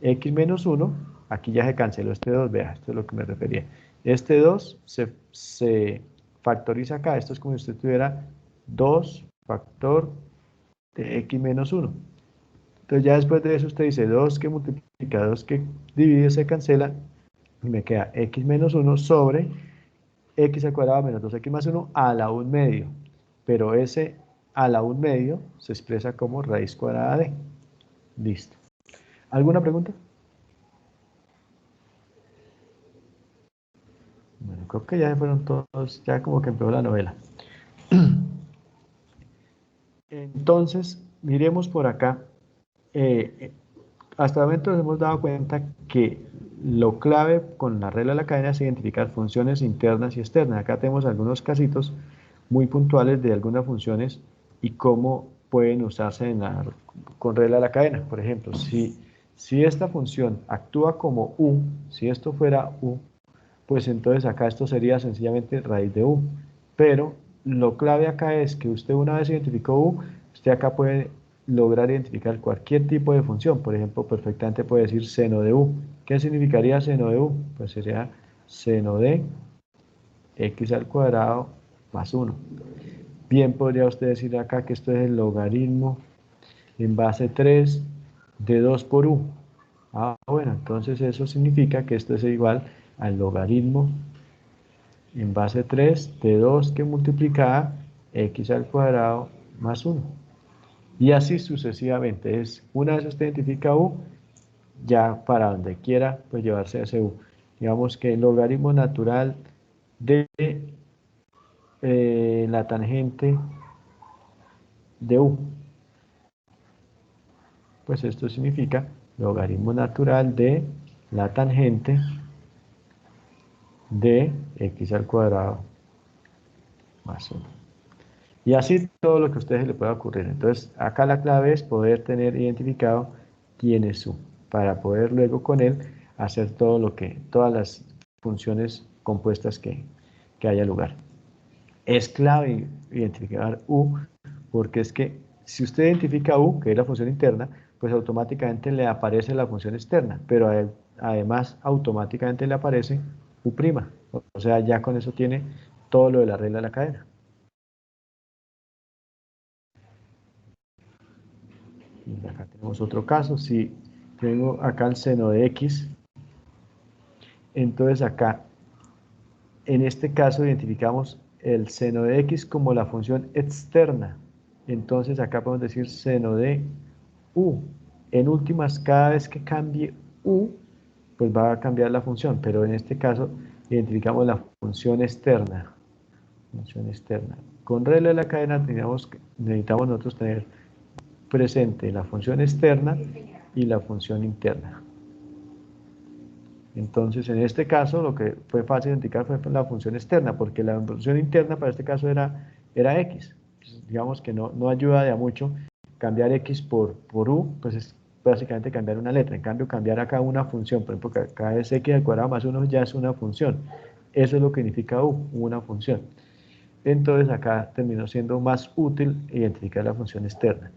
X menos 1, aquí ya se canceló este 2, vea, esto es lo que me refería. Este 2 se factoriza acá, esto es como si usted tuviera 2 factor de x menos 1. Entonces ya después de eso usted dice 2 que multiplica 2 que divide se cancela y me queda x menos 1 sobre x al cuadrado menos 2x más 1 a la 1 medio. Pero ese a la 1 medio se expresa como raíz cuadrada de. Listo. ¿Alguna pregunta? Bueno, creo que ya fueron todos, ya como que empezó la novela. Entonces, miremos por acá. Hasta el momento nos hemos dado cuenta que lo clave con la regla de la cadena es identificar funciones internas y externas. Acá tenemos algunos casitos muy puntuales de algunas funciones y cómo pueden usarse con regla de la cadena. Por ejemplo, si esta función actúa como u, si esto fuera u, pues entonces acá esto sería sencillamente raíz de u. Pero lo clave acá es que usted una vez identificó u, usted acá puede lograr identificar cualquier tipo de función. Por ejemplo, perfectamente puede decir seno de u. ¿Qué significaría seno de u? Pues sería seno de x al cuadrado más 1. Bien podría usted decir acá que esto es el logaritmo en base 3 de 2 por u. Bueno, entonces eso significa que esto es igual al logaritmo en base 3 de 2 que multiplicada x al cuadrado más 1. Y así sucesivamente. Una vez usted identifica u, ya para donde quiera, pues llevarse ese u. Digamos que el logaritmo natural de la tangente de u. Pues esto significa logaritmo natural de la tangente de x al cuadrado más 1. Y así todo lo que a ustedes le pueda ocurrir. Entonces, acá la clave es poder tener identificado quién es u, para poder luego con él hacer todas las funciones compuestas que haya lugar. Es clave identificar u, porque es que si usted identifica u, que es la función interna, pues automáticamente le aparece la función externa, pero además automáticamente le aparece u'. O sea, ya con eso tiene todo lo de la regla de la cadena. Y acá tenemos otro caso. Si tengo acá el seno de x, entonces acá, en este caso, identificamos el seno de x como la función externa. Entonces acá podemos decir seno de u. En últimas, cada vez que cambie u, pues va a cambiar la función, pero en este caso identificamos la función externa. Función externa. Con regla de la cadena necesitamos nosotros tener presente la función externa y la función interna. Entonces, en este caso, lo que fue fácil identificar fue la función externa, porque la función interna para este caso era x. Pues, digamos que no ayuda de a mucho cambiar x por u, pues es básicamente cambiar una letra. En cambio, cambiar acá una función, por ejemplo, acá es x al cuadrado más 1 ya es una función. Eso es lo que significa u, una función. Entonces, acá terminó siendo más útil identificar la función externa.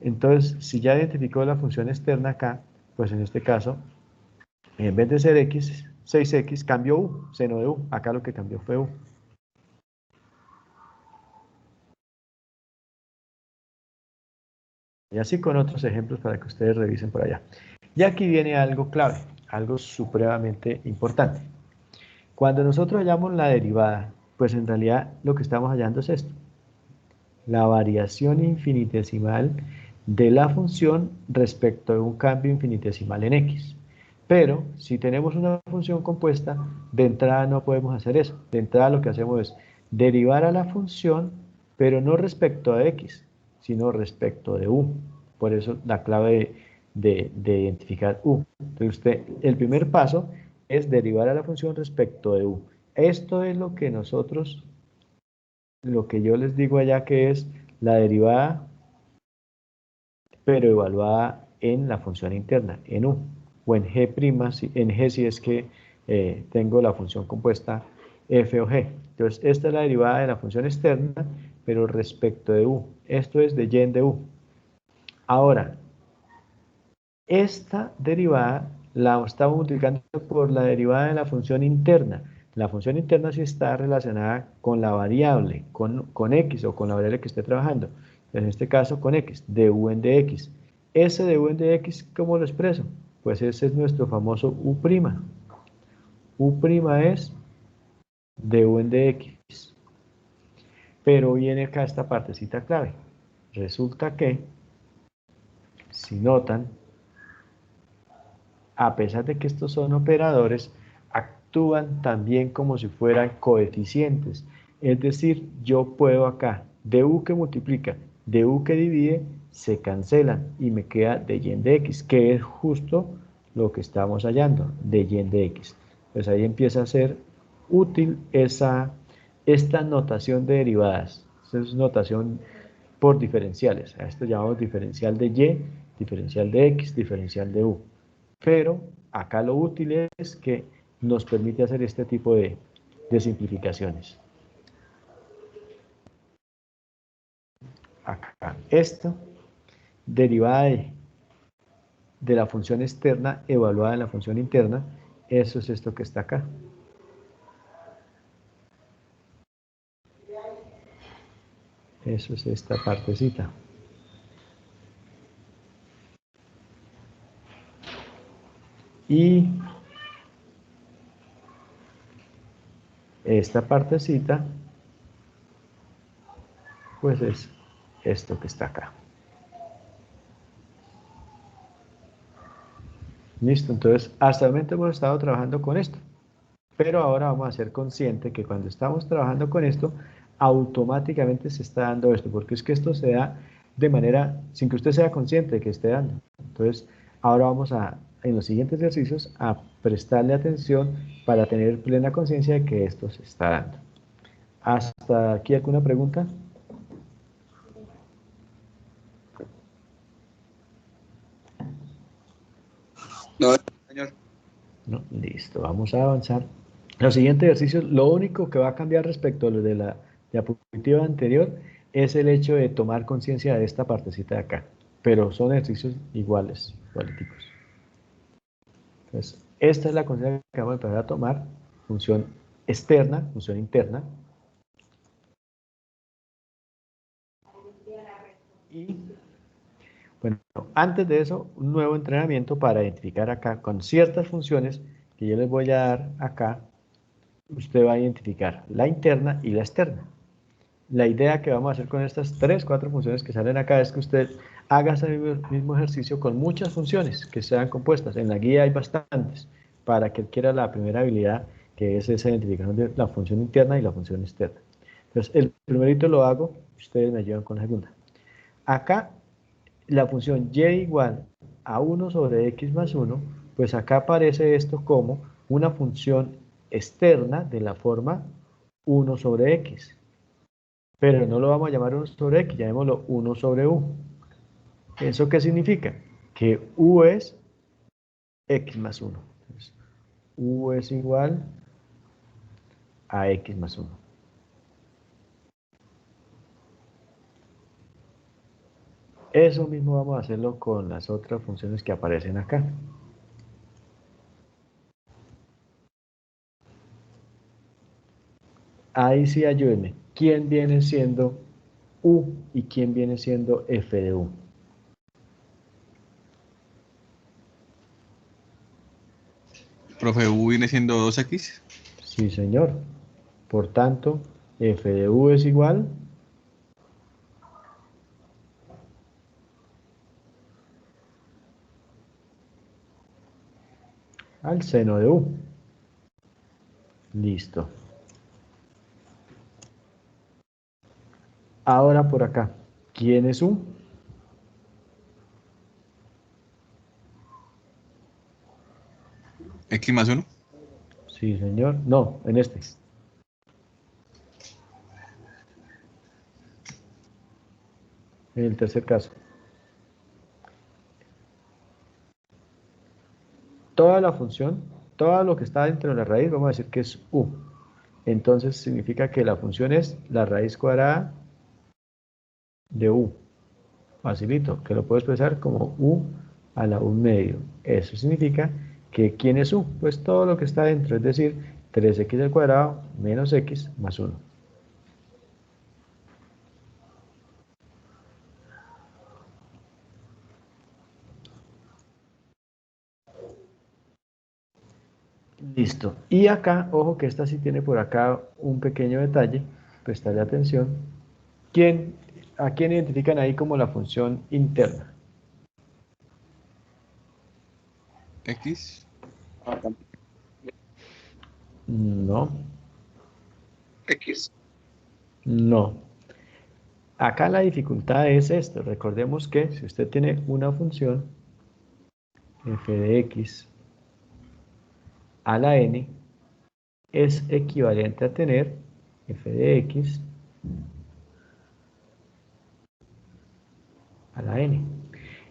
Entonces, si ya identificó la función externa acá, pues en este caso, en vez de ser x, 6x, cambió u, seno de u. Acá lo que cambió fue u. Y así con otros ejemplos para que ustedes revisen por allá. Y aquí viene algo clave, algo supremamente importante. Cuando nosotros hallamos la derivada, pues en realidad lo que estamos hallando es esto. La variación infinitesimal de la función respecto de un cambio infinitesimal en x. Pero si tenemos una función compuesta, de entrada no podemos hacer eso. De entrada lo que hacemos es derivar a la función, pero no respecto a x, sino respecto de u. Por eso la clave de identificar u. Entonces el primer paso es derivar a la función respecto de u. Esto es lo que yo les digo allá que es la derivada, pero evaluada en la función interna, en u, o en g', si es que tengo la función compuesta f o g. Entonces, esta es la derivada de la función externa, pero respecto de u. Esto es de y de u. Ahora, esta derivada la estamos multiplicando por la derivada de la función interna. La función interna sí está relacionada con la variable, con x o con la variable que esté trabajando. En este caso con x, du en dx. Ese du en dx, ¿cómo lo expreso? Pues ese es nuestro famoso u'. U' es du en dx. Pero viene acá esta partecita clave. Resulta que, si notan, a pesar de que estos son operadores, actúan también como si fueran coeficientes. Es decir, yo puedo acá, du que multiplica, du que divide, se cancelan y me queda de y en dx, que es justo lo que estamos hallando, de y en dx. Pues ahí empieza a ser útil esta notación de derivadas. Esta es notación por diferenciales. A esto llamamos diferencial de y, diferencial de x, diferencial de u. Pero acá lo útil es que nos permite hacer este tipo de simplificaciones. Acá, esto, derivada de la función externa evaluada en la función interna, eso es esto que está acá. Eso es esta partecita. Y esta partecita, pues es esto que está acá. Listo, entonces hasta el momento hemos estado trabajando con esto. Pero ahora vamos a ser conscientes que cuando estamos trabajando con esto, automáticamente se está dando esto, porque es que esto se da de manera, sin que usted sea consciente de que esté dando. Entonces, ahora vamos a, en los siguientes ejercicios, a prestarle atención para tener plena conciencia de que esto se está dando. ¿Hasta aquí alguna pregunta? No, señor. No, listo, vamos a avanzar. Los siguientes ejercicios, lo único que va a cambiar respecto a lo de la diapositiva anterior es el hecho de tomar conciencia de esta partecita de acá, pero son ejercicios iguales, igualiticos. Entonces, esta es la conciencia que vamos a empezar a tomar, función externa, función interna. Y, bueno, antes de eso, un nuevo entrenamiento para identificar acá con ciertas funciones que yo les voy a dar acá. Usted va a identificar la interna y la externa. La idea que vamos a hacer con estas 4 funciones que salen acá es que usted haga ese mismo ejercicio con muchas funciones que sean compuestas. En la guía hay bastantes para que adquiera la primera habilidad, que es esa identificación de la función interna y la función externa. Entonces, el primerito lo hago, ustedes me ayudan con la segunda. Acá, la función y igual a 1 sobre x más 1, pues acá aparece esto como una función externa de la forma 1 sobre x. Pero no lo vamos a llamar 1 sobre x, llamémoslo 1 sobre u. ¿Eso qué significa? Que u es x más 1. Entonces, u es igual a x más 1. Eso mismo vamos a hacerlo con las otras funciones que aparecen acá. Ahí sí ayúdenme. ¿Quién viene siendo u y quién viene siendo f de u? Profe, U viene siendo 2x. Sí, señor. Por tanto, f de u es igual al seno de u. Listo. Ahora por acá, ¿quién es u? X más 1. Sí, señor. No, en este. En el tercer caso. Toda la función, todo lo que está dentro de la raíz, vamos a decir que es u. Entonces significa que la función es la raíz cuadrada de u. Facilito, que lo puedo expresar como u a la 1/2. Eso significa que ¿quién es u? Pues todo lo que está dentro, es decir, 3x al cuadrado menos x más 1. Listo. Y acá, ojo que esta sí tiene por acá un pequeño detalle, prestarle atención. ¿A quién identifican ahí como la función interna? X. No, X. no. Acá la dificultad es esto. Recordemos que si usted tiene una función f de x a la n, es equivalente a tener f de x a la n.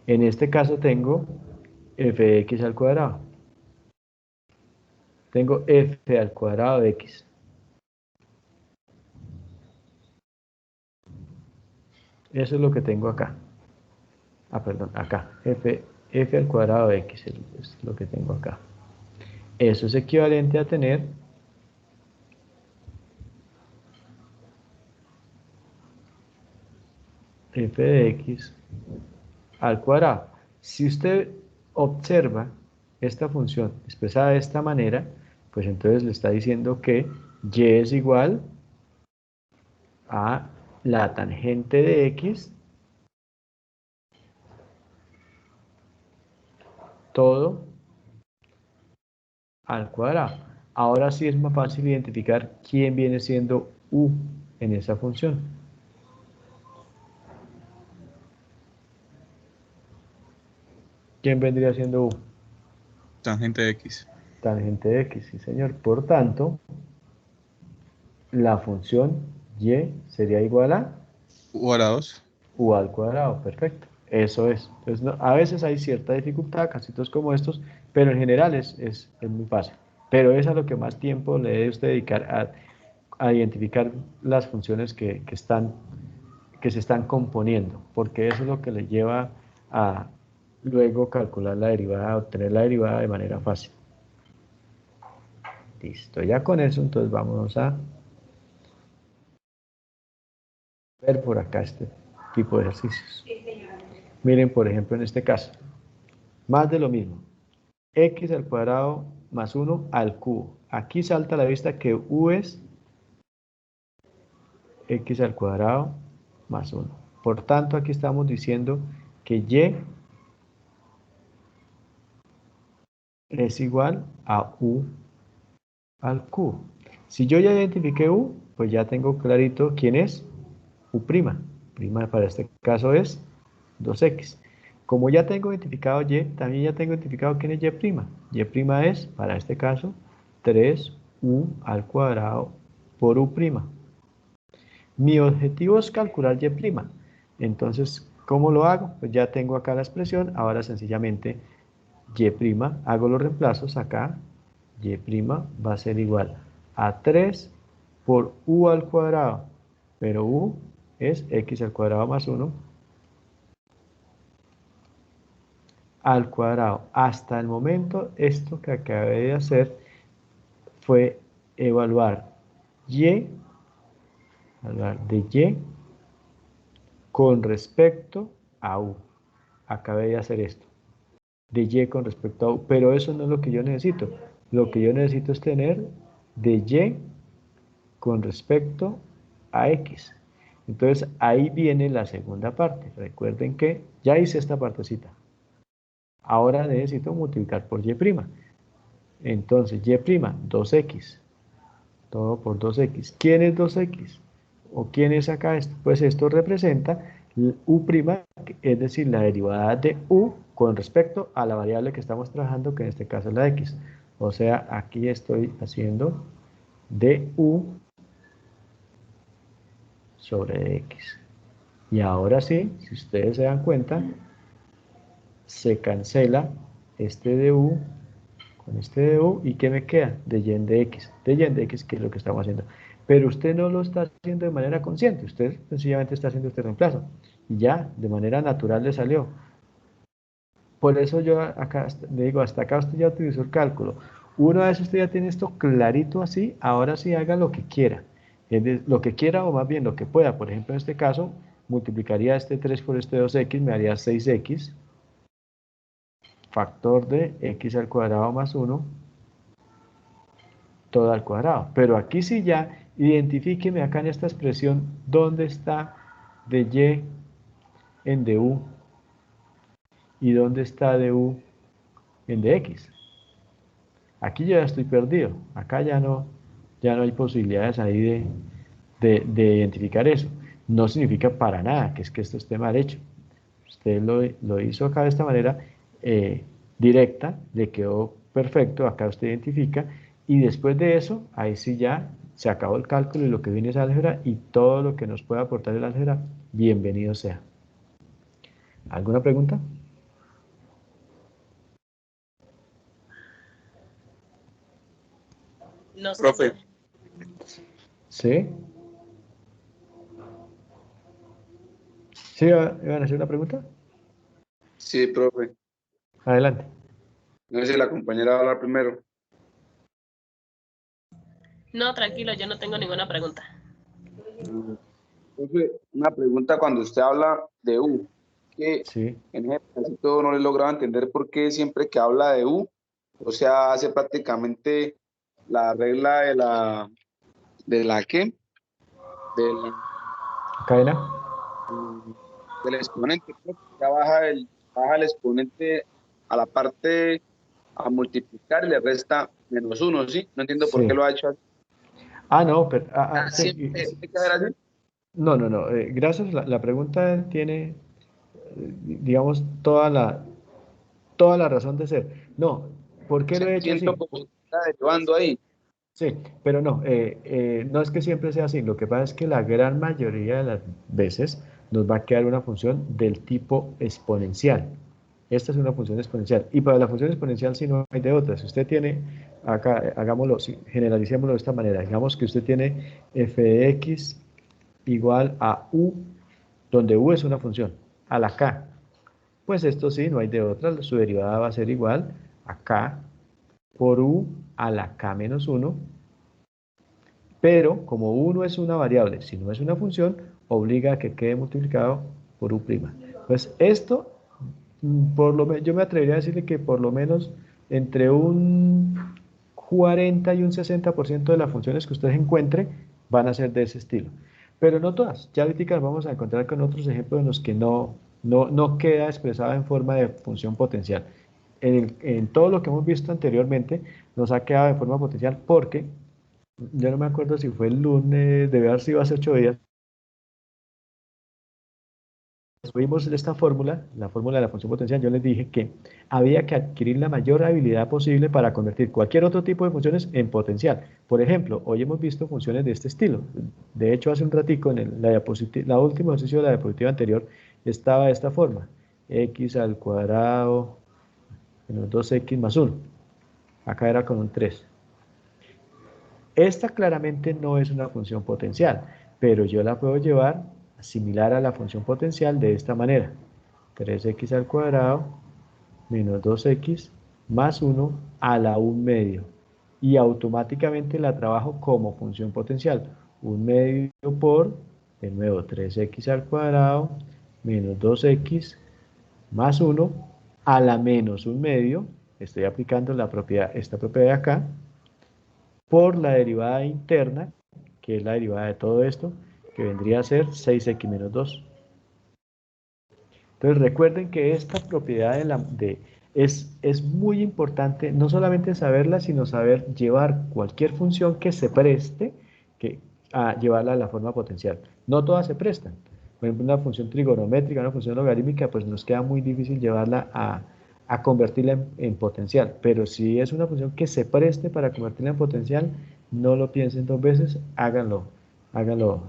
En este caso tengo f de x al cuadrado. Tengo f al cuadrado de x. Eso es lo que tengo acá. Perdón, acá. F al cuadrado de x es lo que tengo acá. Eso es equivalente a tener f de x al cuadrado. Si usted observa esta función expresada de esta manera, pues entonces le está diciendo que y es igual a la tangente de x todo al cuadrado. Ahora sí es más fácil identificar quién viene siendo u en esa función. ¿Quién vendría siendo u? Tangente de X. Tangente de x, sí señor. Por tanto, la función y sería igual a U a la 2. u al cuadrado, perfecto. Eso es. Entonces, a veces hay cierta dificultad, casitos como estos, pero en general es muy fácil. Pero es a lo que más tiempo le debe usted dedicar a identificar las funciones que se están componiendo, porque eso es lo que le lleva a luego calcular la derivada, obtener la derivada de manera fácil. Listo, ya con eso, entonces vamos a ver por acá este tipo de ejercicios. Miren, por ejemplo, en este caso, más de lo mismo. X al cuadrado más 1 al cubo. Aquí salta a la vista que u es x al cuadrado más 1. Por tanto, aquí estamos diciendo que y es igual a u al cubo. Si yo ya identifiqué u, pues ya tengo clarito quién es u'. Prima para este caso es 2x. Como ya tengo identificado y, también ya tengo identificado quién es y'. Y' es, para este caso, 3u al cuadrado por u'. Mi objetivo es calcular y'. Entonces, ¿cómo lo hago? Pues ya tengo acá la expresión, ahora sencillamente y', hago los reemplazos acá, y' va a ser igual a 3 por u al cuadrado, pero u es x al cuadrado más 1 al cuadrado. Hasta el momento, esto que acabé de hacer fue evaluar de y con respecto a u. Acabé de hacer esto, de y con respecto a u, pero eso no es lo que yo necesito. Lo que yo necesito es tener de y con respecto a x. Entonces ahí viene la segunda parte. Recuerden que ya hice esta partecita. Ahora necesito multiplicar por y'. Entonces y', 2x. Todo por 2x. ¿Quién es 2x? ¿O quién es acá esto? Pues esto representa u', es decir, la derivada de u con respecto a la variable que estamos trabajando, que en este caso es la x. O sea, aquí estoy haciendo de u sobre x. Y ahora sí, si ustedes se dan cuenta, se cancela este de u con este de u, ¿y qué me queda? De y de x. De y de x, que es lo que estamos haciendo. Pero usted no lo está haciendo de manera consciente, usted sencillamente está haciendo este reemplazo. Y ya, de manera natural le salió. Por eso yo acá le digo, hasta acá usted ya utilizó el cálculo. Una vez usted ya tiene esto clarito así, ahora sí haga lo que quiera. Lo que quiera o más bien lo que pueda. Por ejemplo, en este caso, multiplicaría este 3 por este 2x, me haría 6x. Factor de x al cuadrado más 1 todo al cuadrado. Pero aquí sí ya, identifíqueme acá en esta expresión dónde está de y en du y dónde está de u en dx. Aquí yo ya estoy perdido. Acá ya no hay posibilidades ahí de identificar eso. No significa para nada que es que esto esté mal hecho. Usted lo hizo acá de esta manera directa, le quedó perfecto, acá usted identifica, y después de eso, ahí sí ya se acabó el cálculo y lo que viene es álgebra, y todo lo que nos pueda aportar el álgebra, bienvenido sea. ¿Alguna pregunta? No, Profe, señor. ¿Sí? ¿Sí iban a hacer una pregunta? sí, profe. Adelante. No sé si la compañera va a hablar primero. No, tranquilo, yo no tengo ninguna pregunta. Profe, una pregunta cuando usted habla de U, que Sí. en ese pedacito no le he logrado entender por qué siempre que habla de U, o sea, hace prácticamente la regla ¿de la qué? Del, ¿Cadena? del exponente, profe. Ya baja el exponente a la parte a multiplicar y le resta -1, ¿sí? No entiendo por qué Sí. lo ha hecho así. Ah, no, pero, sí. Siempre tiene que hacer así. No, no, no. Gracias. La pregunta tiene, digamos, toda la razón de ser. No, ¿por qué lo he hecho Siento así? como si está derivando ahí. Sí, pero no, no es que siempre sea así. Lo que pasa es que la gran mayoría de las veces nos va a quedar una función del tipo exponencial. Esta es una función exponencial. Y para la función exponencial sí no hay de otra. Si usted tiene, acá, hagámoslo, generalicémoslo de esta manera. Digamos que usted tiene f de x igual a u, donde u es una función, a la k. Pues esto sí, no hay de otra. Su derivada va a ser igual a k por u a la k menos 1, pero como u no es una variable, sino es una función, obliga a que quede multiplicado por u'. Pues esto, yo me atrevería a decirle que por lo menos entre un 40 y un 60% de las funciones que usted encuentre van a ser de ese estilo. Pero no todas. Ya ahorita vamos a encontrar con otros ejemplos en los que no queda expresada en forma de función potencial. En todo lo que hemos visto anteriormente nos ha quedado en forma potencial porque yo no me acuerdo si fue el lunes, debe haber sido hace 8 días. Vimos esta fórmula, la fórmula de la función potencial. Yo les dije que había que adquirir la mayor habilidad posible para convertir cualquier otro tipo de funciones en potencial. Por ejemplo, hoy hemos visto funciones de este estilo. De hecho, hace un ratico en la última ejercicio de la diapositiva anterior estaba de esta forma: x al cuadrado menos 2x más 1. Acá era con un 3. Esta claramente no es una función potencial, pero yo la puedo llevar similar a la función potencial de esta manera: 3x al cuadrado menos 2x más 1 a la 1 medio. Y automáticamente la trabajo como función potencial. 1 medio por, de nuevo, 3x al cuadrado menos 2x más 1 a la menos 1 medio. Estoy aplicando esta propiedad de acá, por la derivada interna, que es la derivada de todo esto, que vendría a ser 6x menos 2. Entonces recuerden que esta propiedad es muy importante, no solamente saberla, sino saber llevar cualquier función que se preste a llevarla a la forma potencial. No todas se prestan. Por ejemplo, una función trigonométrica, una función logarítmica, pues nos queda muy difícil llevarla a convertirla en potencial. Pero si es una función que se preste para convertirla en potencial, no lo piensen dos veces, háganlo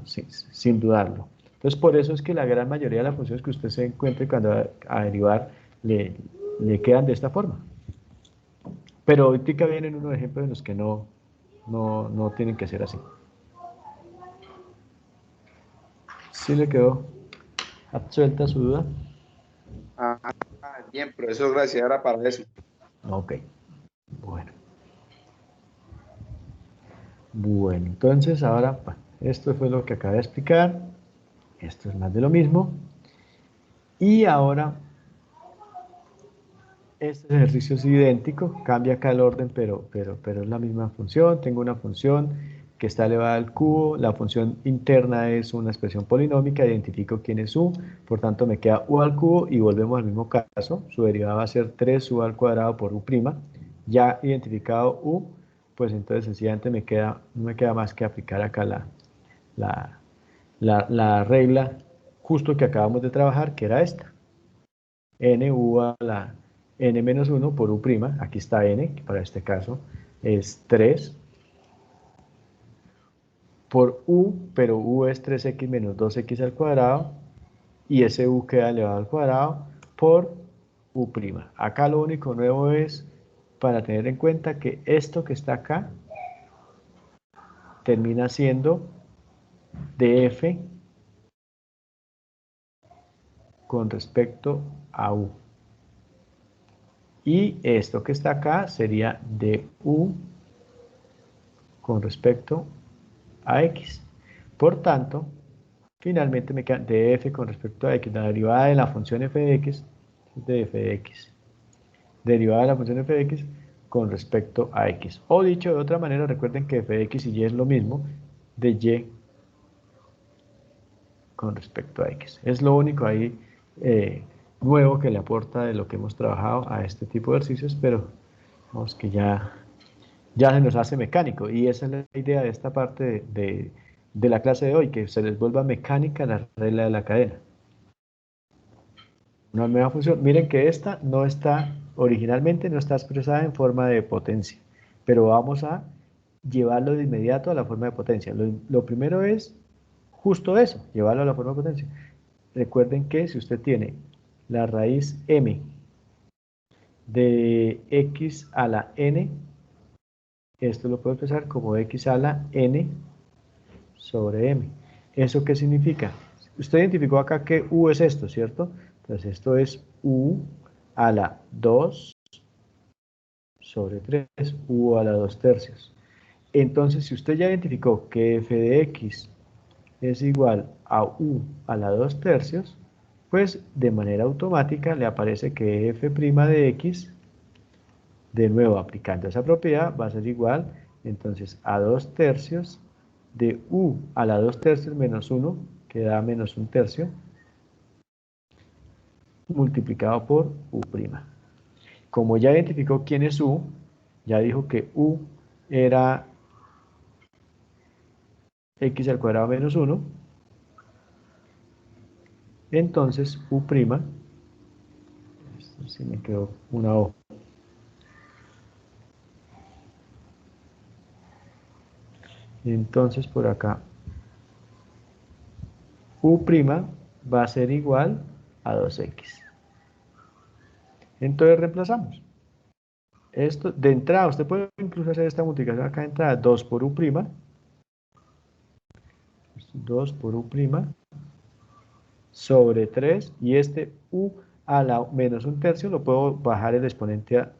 sin dudarlo. Entonces, por eso es que la gran mayoría de las funciones que usted se encuentre cuando va a derivar le quedan de esta forma. Pero ahorita vienen unos ejemplos en los que no tienen que ser así. ¿Sí le quedó absuelta su duda? Ah, bien, profesor, gracias. Ahora para eso. Ok, bueno. Bueno, entonces ahora, esto fue lo que acabé de explicar. Esto es más de lo mismo. Y ahora Este ejercicio es idéntico, cambia acá el orden, pero es la misma función. Tengo una función que está elevada al cubo, la función interna es una expresión polinómica, identifico quién es u, por tanto me queda u al cubo y volvemos al mismo caso, su derivada va a ser 3u al cuadrado por u', ya identificado u, pues entonces sencillamente no me queda más que aplicar acá la, la regla justo que acabamos de trabajar, que era esta. Nu a la n menos 1 por u', aquí está n, que para este caso es 3, por u, pero u es 3x menos 2x al cuadrado, y ese u queda elevado al cuadrado por u'. Acá lo único nuevo es para tener en cuenta que esto que está acá termina siendo df con respecto a u. Y esto que está acá sería du con respecto a x. Por tanto, finalmente me queda df con respecto a x, la derivada de la función f de x es de f de x. Derivada de la función f de x con respecto a x. O dicho de otra manera, recuerden que f de x y y es lo mismo de y con respecto a x. Es lo único ahí nuevo que le aporta de lo que hemos trabajado a este tipo de ejercicios, pero vamos que ya se nos hace mecánico, y esa es la idea de esta parte de la clase de hoy, que se les vuelva mecánica la regla de la cadena. Una nueva función. Miren que esta no está, originalmente no está expresada en forma de potencia, pero vamos a llevarlo de inmediato a la forma de potencia. Lo primero es justo eso, llevarlo a la forma de potencia. Recuerden que si usted tiene la raíz m de x a la n, esto lo puedo expresar como x a la n sobre m. ¿Eso qué significa? Usted identificó acá que u es esto, ¿cierto? Entonces esto es u a la 2 sobre 3, u a la 2 tercios. Entonces, si usted ya identificó que f de x es igual a u a la 2 tercios, pues de manera automática le aparece que f' de x, de nuevo aplicando esa propiedad, va a ser igual entonces a 2 tercios de u a la 2 tercios menos 1, que da menos 1 tercio, multiplicado por u'. Como ya identificó quién es u, ya dijo que u era x al cuadrado menos 1, entonces u', esto sí me quedó una o, entonces por acá u' va a ser igual a 2x. Entonces reemplazamos. Esto, de entrada, usted puede incluso hacer esta multiplicación acá de entrada, 2 por u', 2 por u' sobre 3, y este u a la menos 1 tercio lo puedo bajar el exponente a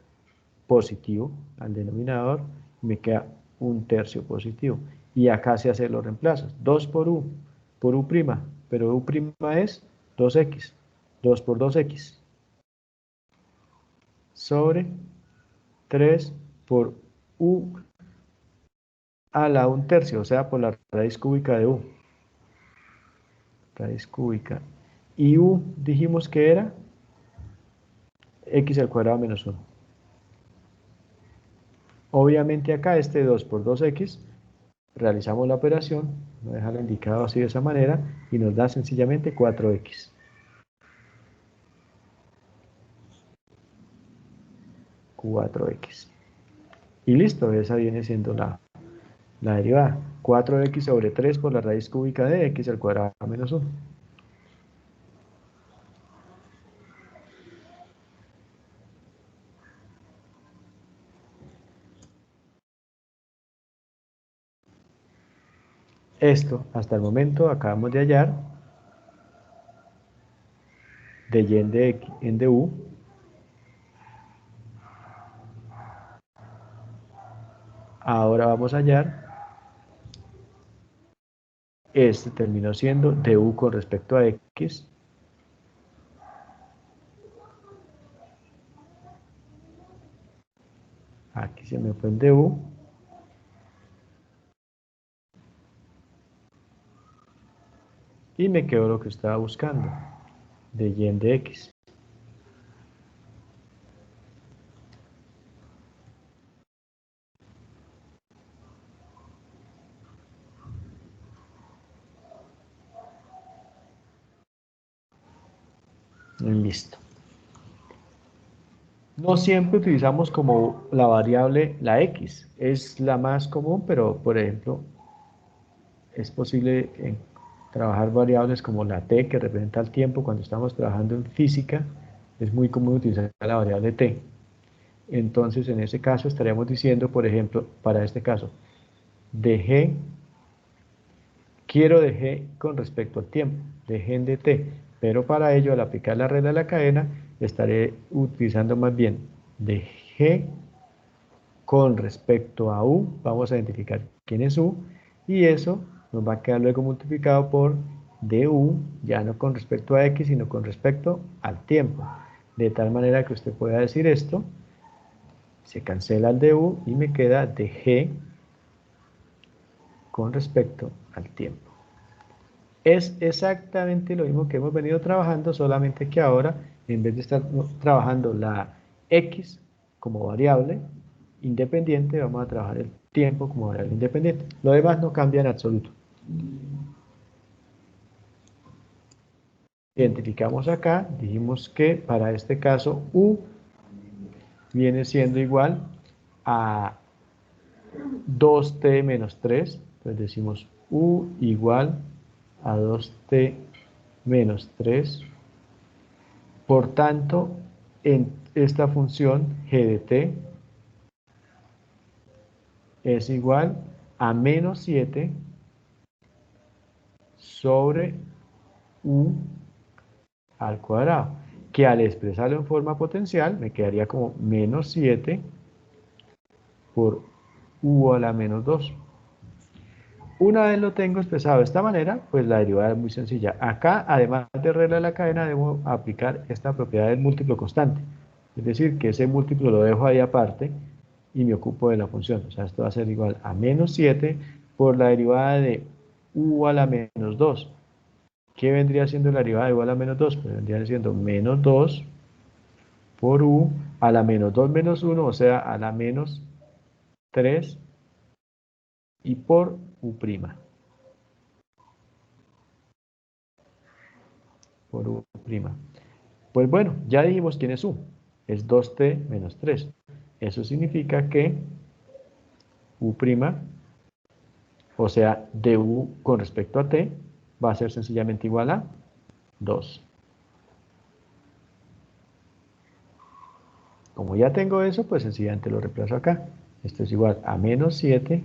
positivo al denominador, me queda 1 tercio positivo. Y acá se hacen los reemplazos. 2 por u, pero u' es 2x, 2 por 2x, sobre 3 por u a la 1 tercio, o sea, por la raíz cúbica de u. Raíz cúbica. Y u dijimos que era x al cuadrado menos 1. Obviamente acá este 2 por 2x, realizamos la operación, voy a dejarlo indicado así de esa manera, y nos da sencillamente 4x. 4x. Y listo, esa viene siendo la derivada. 4x sobre 3 por la raíz cúbica de x al cuadrado menos 1. Esto, hasta el momento, acabamos de hallar de y en de u. Ahora vamos a hallar, este terminó siendo de u con respecto a x, Aquí se me fue el de u. Y me quedó lo que estaba buscando, de y en de x. Listo. No siempre utilizamos como la variable la x, es la más común, pero por ejemplo, es posible trabajar variables como la t, que representa el tiempo. Cuando estamos trabajando en física, es muy común utilizar la variable t. Entonces, en ese caso, estaríamos diciendo, por ejemplo, para este caso, de g, quiero de g con respecto al tiempo, de g en dt, pero para ello, al aplicar la regla de la cadena, estaré utilizando más bien de g con respecto a u. Vamos a identificar quién es u, y eso nos va a quedar luego multiplicado por du, ya no con respecto a x, sino con respecto al tiempo. De tal manera que usted pueda decir esto, se cancela el du y me queda de g con respecto al tiempo. Es exactamente lo mismo que hemos venido trabajando, solamente que ahora, en vez de estar trabajando la x como variable independiente, vamos a trabajar el tiempo como variable independiente. Lo demás no cambia en absoluto. Identificamos acá, dijimos que para este caso u viene siendo igual a 2t menos 3, entonces decimos u igual a 2t menos 3. Por tanto, en esta función g de t es igual a menos 7 sobre u al cuadrado, que al expresarlo en forma potencial me quedaría como menos 7 por u a la menos 2. Una vez lo tengo expresado de esta manera, pues la derivada es muy sencilla. Acá, además de regla de la cadena, debo aplicar esta propiedad del múltiplo constante. Es decir, que ese múltiplo lo dejo ahí aparte y me ocupo de la función. O sea, esto va a ser igual a menos 7 por la derivada de u a la menos 2. ¿Qué vendría siendo la derivada de u a la menos 2? Pues vendría siendo menos 2 por u a la menos 2 menos 1, o sea, a la menos 3, y por u'. Por u'. Pues bueno, ya dijimos quién es u. Es 2t menos 3. Eso significa que u', o sea, de u con respecto a t, va a ser sencillamente igual a 2. Como ya tengo eso, pues sencillamente lo reemplazo acá. Esto es igual a menos 7,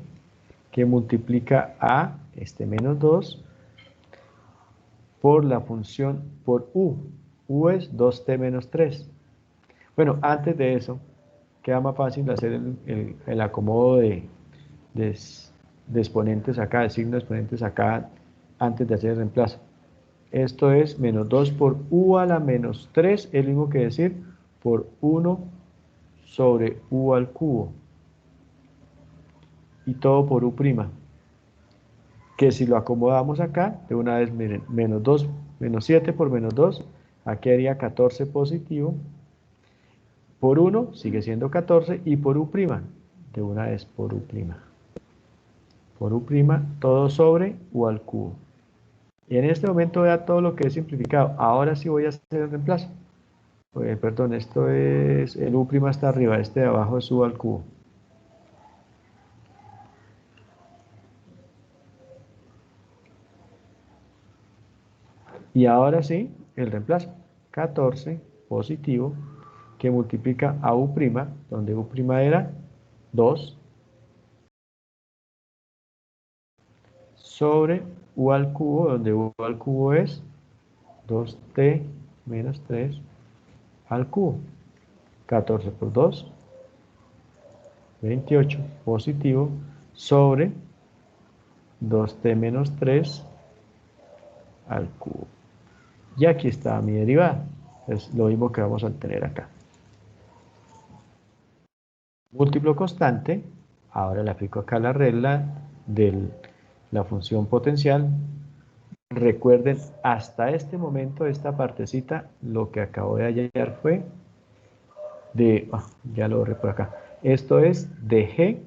que multiplica a este menos 2 por la función por u. U es 2t menos 3. Bueno, antes de eso, queda más fácil hacer el acomodo de, de exponentes acá, de signo de exponentes acá, antes de hacer el reemplazo. Esto es menos 2 por u a la menos 3, es lo mismo que decir por 1 sobre u al cubo. Y todo por u'. Que si lo acomodamos acá, de una vez, miren, menos 2, menos 7 por menos 2, aquí haría 14 positivo. Por 1 sigue siendo 14, y por u', de una vez por u'. Por u', todo sobre u al cubo. Y en este momento vea todo lo que he simplificado. Ahora sí voy a hacer el reemplazo. Perdón, esto es, el u' está arriba, este de abajo es u al cubo. Y ahora sí, el reemplazo. 14 positivo, que multiplica a u', donde u' era 2, sobre u al cubo, donde u al cubo es 2t menos 3 al cubo. 14 por 2, 28 positivo, sobre 2t menos 3 al cubo. Y aquí está mi derivada. Es lo mismo que vamos a tener acá. múltiplo constante. Ahora le aplico acá la regla de la función potencial. Recuerden, hasta este momento, esta partecita, lo que acabo de hallar fue de, ya lo borré por acá, esto es de G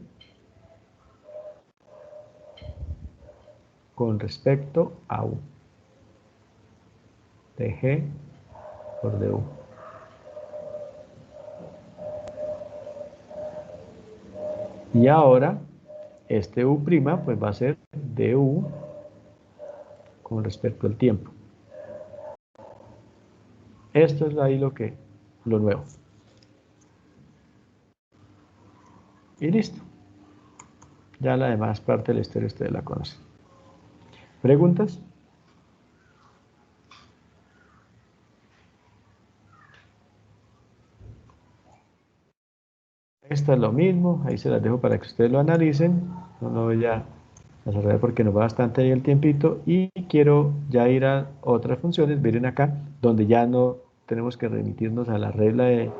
con respecto a U, de G por du. Y ahora, este U' pues va a ser du con respecto al tiempo. Esto es ahí lo nuevo. Y listo. Ya la demás parte de la historia ustedes la conocen. ¿Preguntas? Esta es lo mismo, ahí se las dejo para que ustedes lo analicen. No lo voy a desarrollar porque nos va bastante ahí el tiempito. Y quiero ya ir a otras funciones, miren acá, donde ya no tenemos que remitirnos a la regla de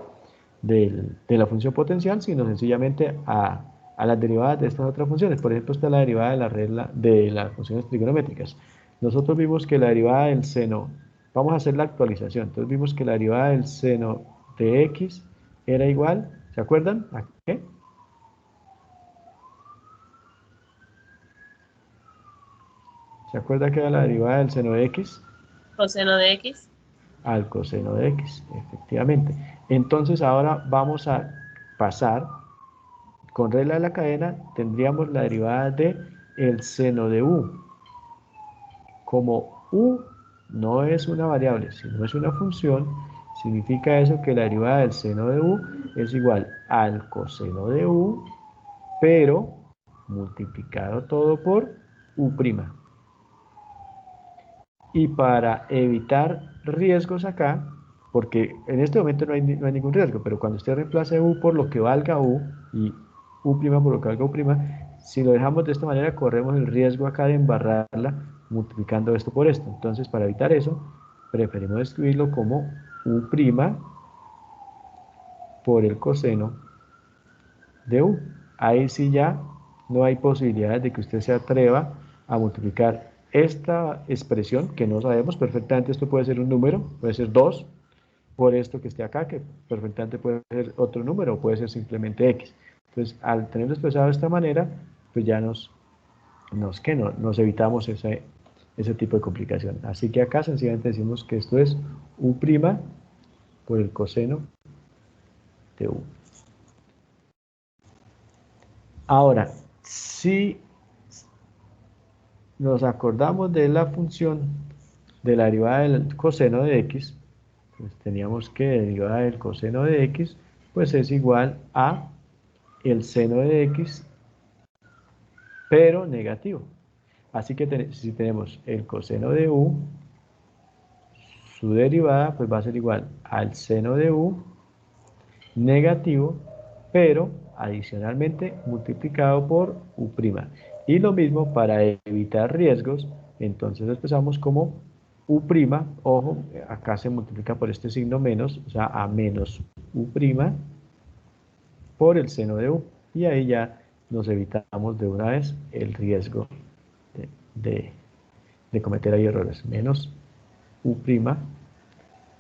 la función potencial, sino sencillamente a las derivadas de estas otras funciones. Por ejemplo, está la derivada de la regla de las funciones trigonométricas. Nosotros vimos que la derivada del seno, vamos a hacer la actualización, entonces vimos que la derivada del seno de x era igual, ¿se acuerdan? ¿A qué? ¿Se acuerda que era la derivada del seno de x? Coseno de X. Al coseno de x, efectivamente. Entonces ahora vamos a pasar, con regla de la cadena, tendríamos la derivada de el seno de u. Como u no es una variable, sino es una función, significa eso que la derivada del seno de u es igual al coseno de u, pero multiplicado todo por u'. Y para evitar riesgos acá, porque en este momento no hay ningún riesgo, pero cuando usted reemplace u por lo que valga u y u' por lo que valga u', si lo dejamos de esta manera corremos el riesgo acá de embarrarla multiplicando esto por esto. Entonces, para evitar eso, preferimos escribirlo como u' por el coseno de u. Ahí sí ya no hay posibilidades de que usted se atreva a multiplicar esta expresión, que no sabemos perfectamente, esto puede ser un número, puede ser 2, por esto que esté acá, que perfectamente puede ser otro número, o puede ser simplemente x. Entonces, al tenerlo expresado de esta manera, pues ya nos evitamos ese tipo de complicación. Así que acá sencillamente decimos que esto es u' por el coseno de u. Ahora, si nos acordamos de la función de la derivada del coseno de x, pues teníamos que derivada del coseno de x, pues es igual a el seno de x, pero negativo. Así que si tenemos el coseno de u, su derivada pues va a ser igual al seno de u negativo, pero adicionalmente multiplicado por u'. Y lo mismo para evitar riesgos, entonces lo expresamos como u', ojo, acá se multiplica por este signo menos, o sea, a menos u' por el seno de u. Y ahí ya nos evitamos de una vez el riesgo de cometer ahí errores. Menos u'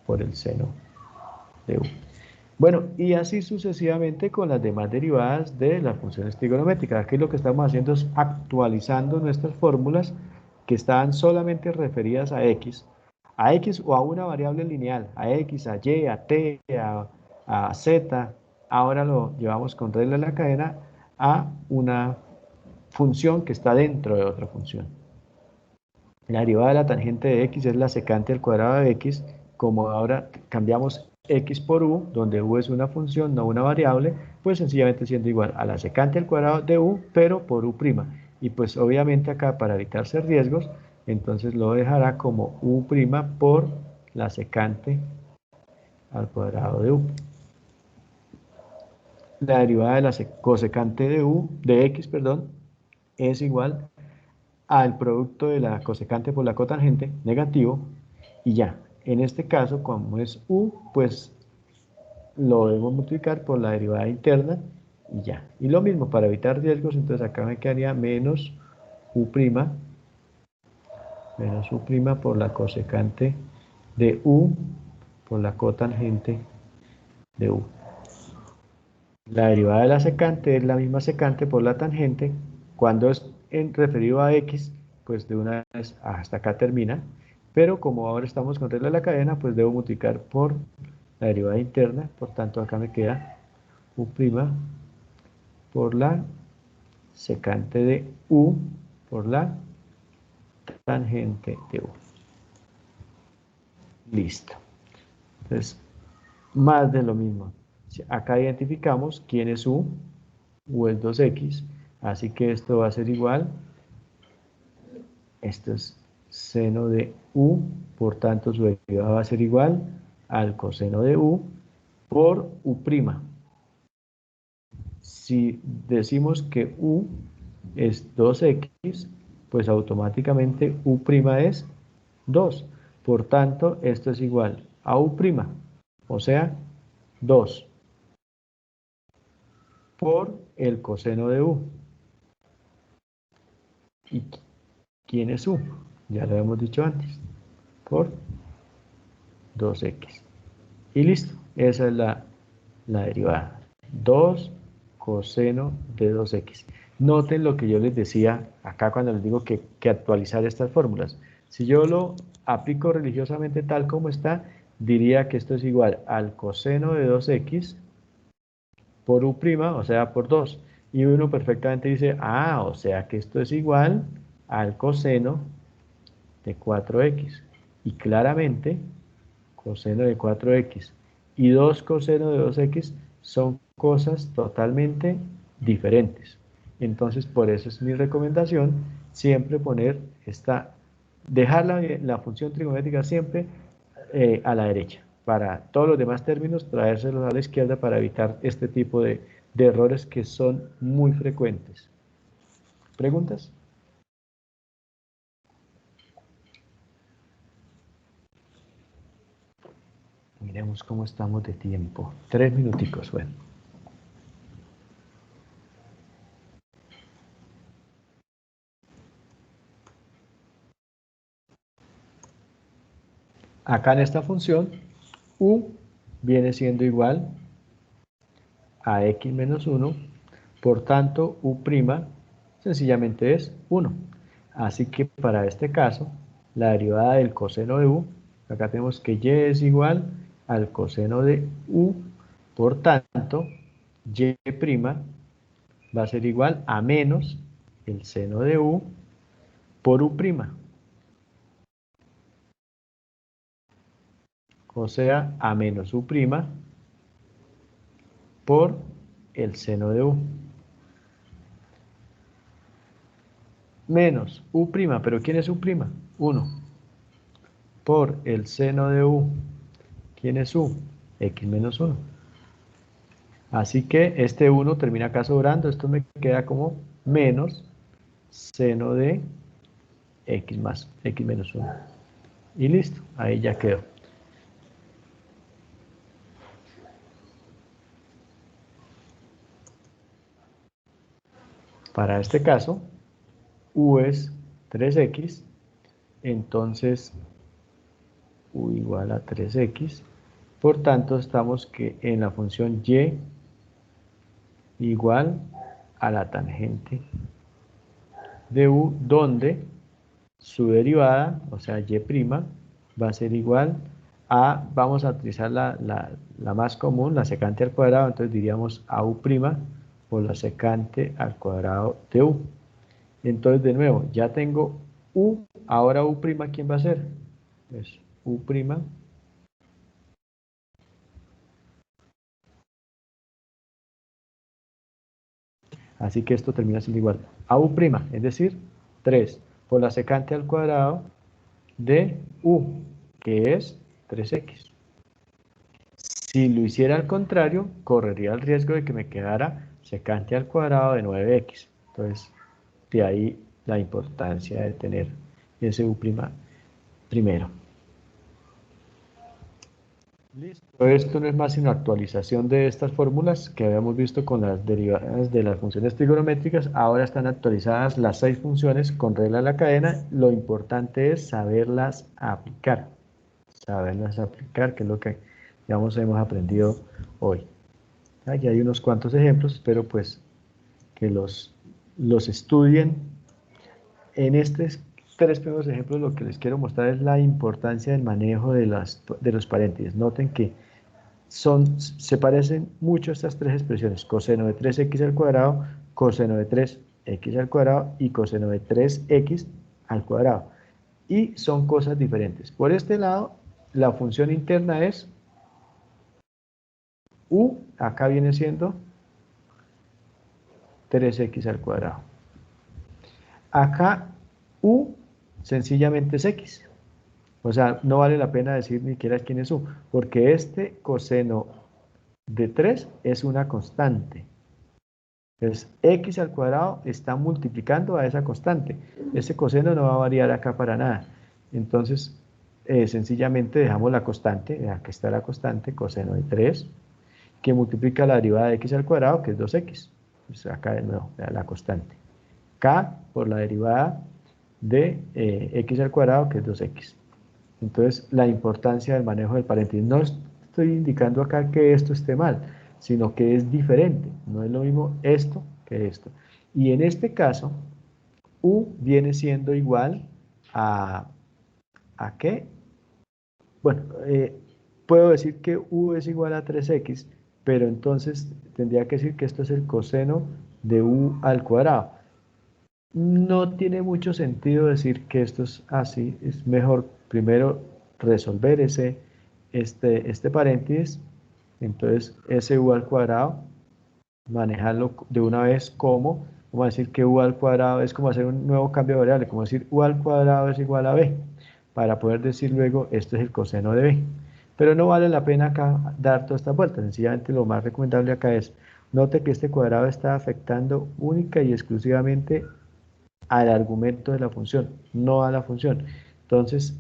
por el seno de u. Bueno, y así sucesivamente con las demás derivadas de las funciones trigonométricas. Aquí lo que estamos haciendo es actualizando nuestras fórmulas que estaban solamente referidas a x o a una variable lineal, a x, a y, a t, a z. Ahora lo llevamos con regla de la cadena a una función que está dentro de otra función. La derivada de la tangente de x es la secante al cuadrado de x. Como ahora cambiamos x por u, donde u es una función, no una variable, pues sencillamente siendo igual a la secante al cuadrado de u, pero por u'. Y pues obviamente acá, para evitarse riesgos, entonces lo dejará como u' por la secante al cuadrado de u. La derivada de la cosecante de x, es igual al producto de la cosecante por la cotangente, negativo, y ya. En este caso, como es u, pues lo debemos multiplicar por la derivada interna, y ya. Y lo mismo, para evitar riesgos, entonces acá me quedaría menos u', menos u' por la cosecante de u por la cotangente de u. La derivada de la secante es la misma secante por la tangente. Cuando es referido a x, pues de una vez hasta acá termina. Pero como ahora estamos con regla de la cadena, pues debo multiplicar por la derivada interna. Por tanto, acá me queda u' por la secante de u por la tangente de u. Listo. Entonces, más de lo mismo. Acá identificamos quién es u es 2x, así que esto va a ser igual, esto es seno de u, por tanto su derivada va a ser igual al coseno de u por u'. Si decimos que u es 2x, pues automáticamente u' es 2. Por tanto, esto es igual a u', o sea, 2 por el coseno de u. ¿Y quién es u? Ya lo hemos dicho antes. Por 2x. Y listo. Esa es la derivada. 2 coseno de 2x. Noten lo que yo les decía acá cuando les digo que actualizar estas fórmulas. Si yo lo aplico religiosamente tal como está, diría que esto es igual al coseno de 2x por u', o sea, por 2. Y uno perfectamente dice, o sea que esto es igual al coseno de 4x. Y claramente, coseno de 4x y 2 coseno de 2x son cosas totalmente diferentes. Entonces, por eso es mi recomendación siempre poner dejar la función trigonométrica siempre a la derecha. Para todos los demás términos, traérselos a la izquierda para evitar este tipo de errores que son muy frecuentes. ¿Preguntas? Miremos cómo estamos de tiempo. 3 minuticos, bueno. Acá en esta función, u viene siendo igual a x menos 1, por tanto, u' sencillamente es 1. Así que para este caso, la derivada del coseno de u, acá tenemos que y es igual al coseno de u, por tanto, y' va a ser igual a menos el seno de u por u'. O sea, a menos u' por el seno de u. Menos u', pero ¿quién es u'? 1. Por el seno de u. ¿Quién es u? X menos 1. Así que este 1 termina acá sobrando, esto me queda como menos seno de x menos 1. Y listo, ahí ya quedó. Para este caso, u es 3x, entonces u igual a 3x, por tanto estamos que en la función y igual a la tangente de u, donde su derivada, o sea, y', va a ser igual a, vamos a utilizar la más común, la secante al cuadrado, entonces diríamos a u' por la secante al cuadrado de u. Entonces, de nuevo, ya tengo u, ahora u', ¿quién va a ser? Es u'. Así que esto termina siendo igual a u', es decir, 3 por la secante al cuadrado de u, que es 3x. Si lo hiciera al contrario, correría el riesgo de que me quedara secante al cuadrado de 9x. Entonces, de ahí la importancia de tener ese u' primero. Listo. Esto no es más sino actualización de estas fórmulas que habíamos visto con las derivadas de las funciones trigonométricas. Ahora están actualizadas las 6 funciones con regla de la cadena. Lo importante es saberlas aplicar. Saberlas aplicar, que es lo que, digamos, hemos aprendido hoy. Aquí hay unos cuantos ejemplos, espero pues que los estudien. En estos 3 primeros ejemplos lo que les quiero mostrar es la importancia del manejo de los paréntesis. Noten que se parecen mucho estas 3 expresiones: coseno de 3x al cuadrado, coseno de 3x al cuadrado y coseno de 3x al cuadrado. Y son cosas diferentes. Por este lado, la función interna es u, acá viene siendo 3x al cuadrado. Acá u sencillamente es x. O sea, no vale la pena decir ni siquiera quién es u, porque este coseno de 3 es una constante. Entonces, x al cuadrado está multiplicando a esa constante. Ese coseno no va a variar acá para nada. Entonces, sencillamente dejamos la constante, aquí está la constante, coseno de 3, que multiplica la derivada de x al cuadrado, que es 2x. Pues acá de nuevo, la constante. K por la derivada de x al cuadrado, que es 2x. Entonces, la importancia del manejo del paréntesis. No estoy indicando acá que esto esté mal, sino que es diferente. No es lo mismo esto que esto. Y en este caso, u viene siendo igual a ¿qué? Bueno, puedo decir que u es igual a 3x, pero entonces tendría que decir que esto es el coseno de u al cuadrado. No tiene mucho sentido decir que esto es así. Es mejor primero resolver este paréntesis. Entonces, ese u al cuadrado, manejarlo de una vez como, vamos a decir que u al cuadrado es como hacer un nuevo cambio de variable, como decir u al cuadrado es igual a b, para poder decir luego esto es el coseno de b. Pero no vale la pena acá dar toda esta vuelta. Sencillamente lo más recomendable acá es, note que este cuadrado está afectando única y exclusivamente al argumento de la función, no a la función. Entonces,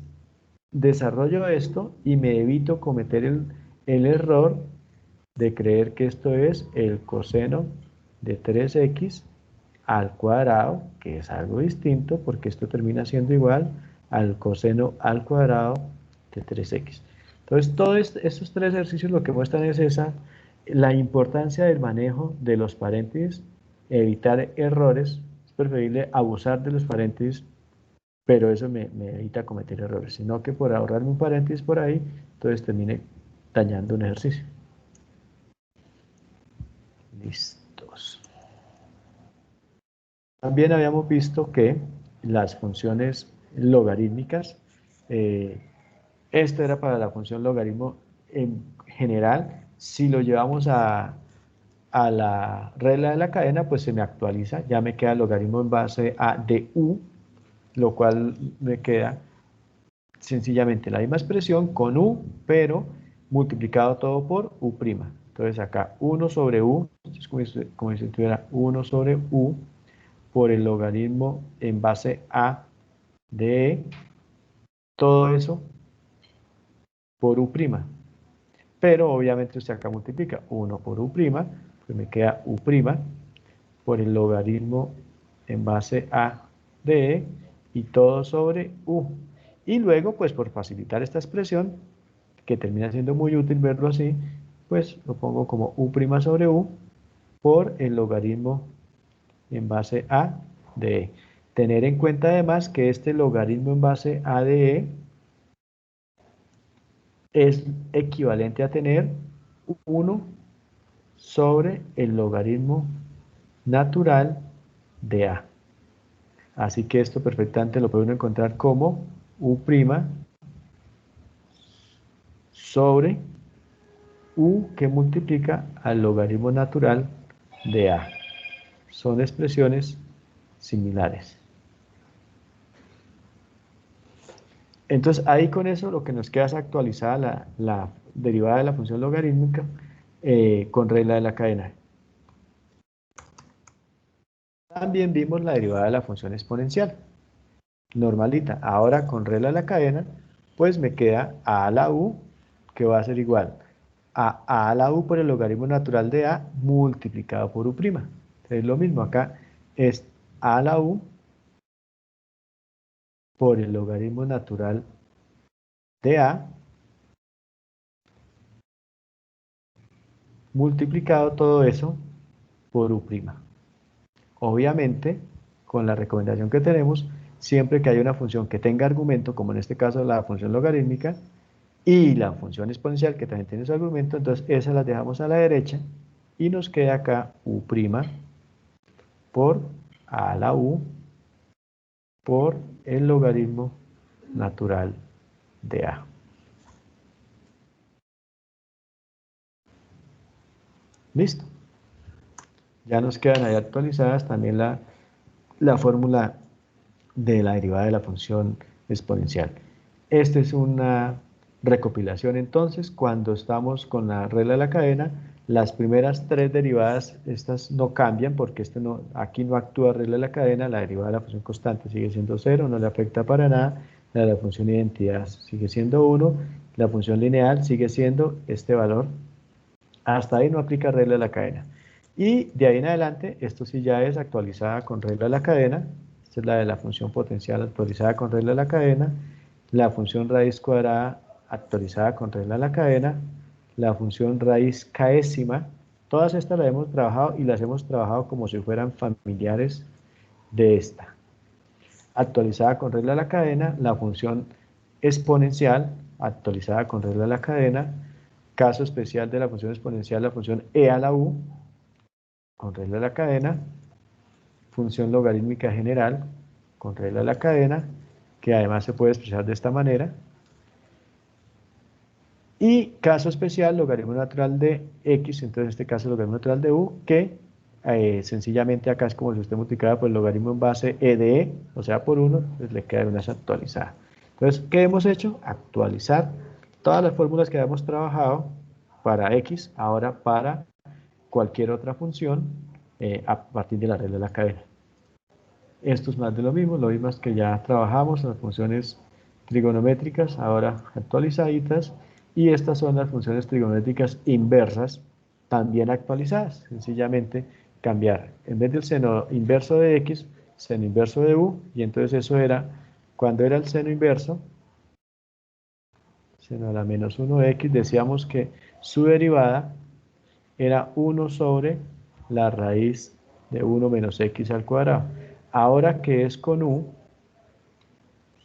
desarrollo esto y me evito cometer el error de creer que esto es el coseno de 3x al cuadrado, que es algo distinto, porque esto termina siendo igual al coseno al cuadrado de 3x. Entonces, todos estos 3 ejercicios lo que muestran es la importancia del manejo de los paréntesis, evitar errores. Es preferible abusar de los paréntesis, pero eso me evita cometer errores, sino que por ahorrarme un paréntesis por ahí, entonces termine dañando un ejercicio. Listos. También habíamos visto que las funciones logarítmicas, esto era para la función logaritmo en general. Si lo llevamos a la regla de la cadena, pues se me actualiza, ya me queda el logaritmo en base a de u, lo cual me queda sencillamente la misma expresión con u, pero multiplicado todo por u'. Entonces acá 1 sobre u, es como si tuviera 1 sobre u por el logaritmo en base a de e, todo eso por u'. Pero obviamente usted acá multiplica 1 por u', pues me queda u' por el logaritmo en base a de e y todo sobre u. Y luego, pues por facilitar esta expresión, que termina siendo muy útil verlo así, pues lo pongo como u' sobre u por el logaritmo en base a de e. Tener en cuenta además que este logaritmo en base a de e es equivalente a tener 1 sobre el logaritmo natural de a. Así que esto perfectamente lo puede uno encontrar como u' sobre u que multiplica al logaritmo natural de a. Son expresiones similares. Entonces ahí con eso lo que nos queda es actualizada la derivada de la función logarítmica con regla de la cadena. También vimos la derivada de la función exponencial, normalita. Ahora con regla de la cadena, pues me queda a la u que va a ser igual a la u por el logaritmo natural de a multiplicado por u'. Es lo mismo, acá es a la u por el logaritmo natural de a multiplicado todo eso por u'. Obviamente, con la recomendación que tenemos, siempre que haya una función que tenga argumento, como en este caso la función logarítmica, y la función exponencial que también tiene su argumento, entonces esas las dejamos a la derecha y nos queda acá u' por a la u por el logaritmo natural de a. ¿Listo? Ya nos quedan ahí actualizadas también la fórmula de la derivada de la función exponencial. Esta es una recopilación entonces, cuando estamos con la regla de la cadena, las primeras tres derivadas, estas no cambian porque aquí no actúa regla de la cadena, la derivada de la función constante sigue siendo 0, no le afecta para nada, la de la función identidad sigue siendo 1, la función lineal sigue siendo este valor, hasta ahí no aplica regla de la cadena. Y de ahí en adelante, esto sí ya es actualizada con regla de la cadena. Esta es la de la función potencial actualizada con regla de la cadena. La función raíz cuadrada actualizada con regla de la cadena. La función raíz késima. Todas estas las hemos trabajado y las hemos trabajado como si fueran familiares de esta. Actualizada con regla de la cadena. La función exponencial actualizada con regla de la cadena. Caso especial de la función exponencial, la función e a la u, con regla de la cadena, función logarítmica general, con regla de la cadena, que además se puede expresar de esta manera, y caso especial, logaritmo natural de x, entonces en este caso logaritmo natural de u, que sencillamente acá es como si usted multiplicara por el logaritmo en base e de e, o sea por 1, pues le queda una actualizada. Entonces, ¿qué hemos hecho? Actualizar todas las fórmulas que habíamos trabajado para x, ahora para cualquier otra función a partir de la regla de la cadena. Esto es más de lo mismo es que ya trabajamos en las funciones trigonométricas, ahora actualizaditas, y estas son las funciones trigonométricas inversas, también actualizadas. Sencillamente cambiar, en vez del seno inverso de x, seno inverso de u, y entonces eso era, cuando era el seno inverso, seno a la menos 1x, decíamos que su derivada era 1 sobre la raíz de 1 menos x al cuadrado. Ahora que es con u,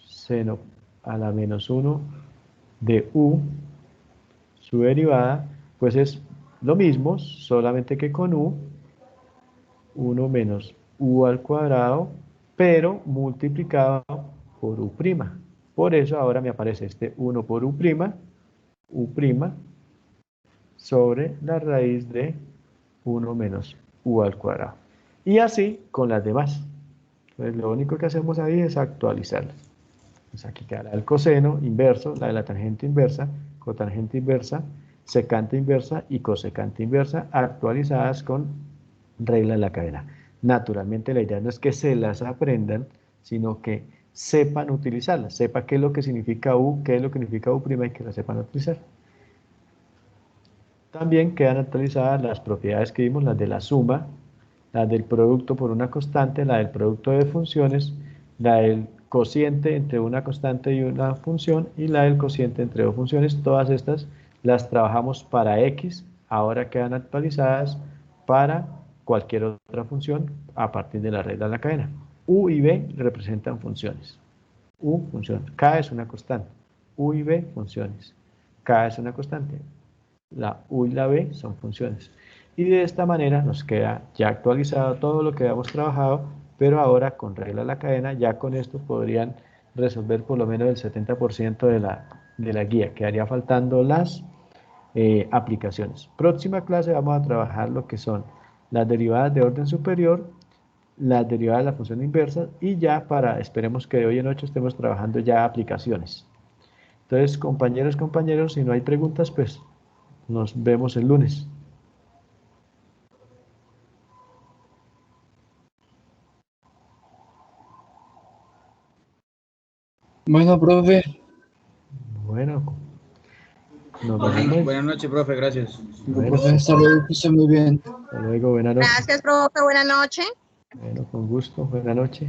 seno a la menos 1 de u, su derivada, pues es lo mismo, solamente que con u, 1 menos u al cuadrado, pero multiplicado por u'. Por eso ahora me aparece este 1 por u', sobre la raíz de 1 menos u al cuadrado. Y así con las demás. Entonces lo único que hacemos ahí es actualizarlas. Pues aquí quedará el coseno inverso, la de la tangente inversa, cotangente inversa, secante inversa y cosecante inversa actualizadas con regla de la cadena. Naturalmente la idea no es que se las aprendan, sino que sepan utilizarlas, sepan qué es lo que significa u, qué es lo que significa u' y que la sepan utilizar. También quedan actualizadas las propiedades que vimos, las de la suma, la del producto por una constante, la del producto de funciones, la del cociente entre una constante y una función y la del cociente entre dos funciones. Todas estas las trabajamos para x, ahora quedan actualizadas para cualquier otra función a partir de la regla de la cadena. U y b representan funciones. U, función. K es una constante. U y b, funciones. K es una constante. La u y la b son funciones. Y de esta manera nos queda ya actualizado todo lo que habíamos trabajado, pero ahora con regla de la cadena, ya con esto podrían resolver por lo menos el 70% de la guía. Quedaría faltando las aplicaciones. Próxima clase vamos a trabajar lo que son las derivadas de orden superior, las derivadas de la función inversa y ya esperemos que de hoy en 8 estemos trabajando ya aplicaciones. Entonces, compañeros, si no hay preguntas, pues nos vemos el lunes. Bueno, profe, Bueno, Nos vemos. Buenas noches, profe, gracias. Bueno, Hasta luego, que esté muy bien. hasta luego, buenas noches. Gracias, profe. Buenas noches. Bueno, con gusto, buenas noches.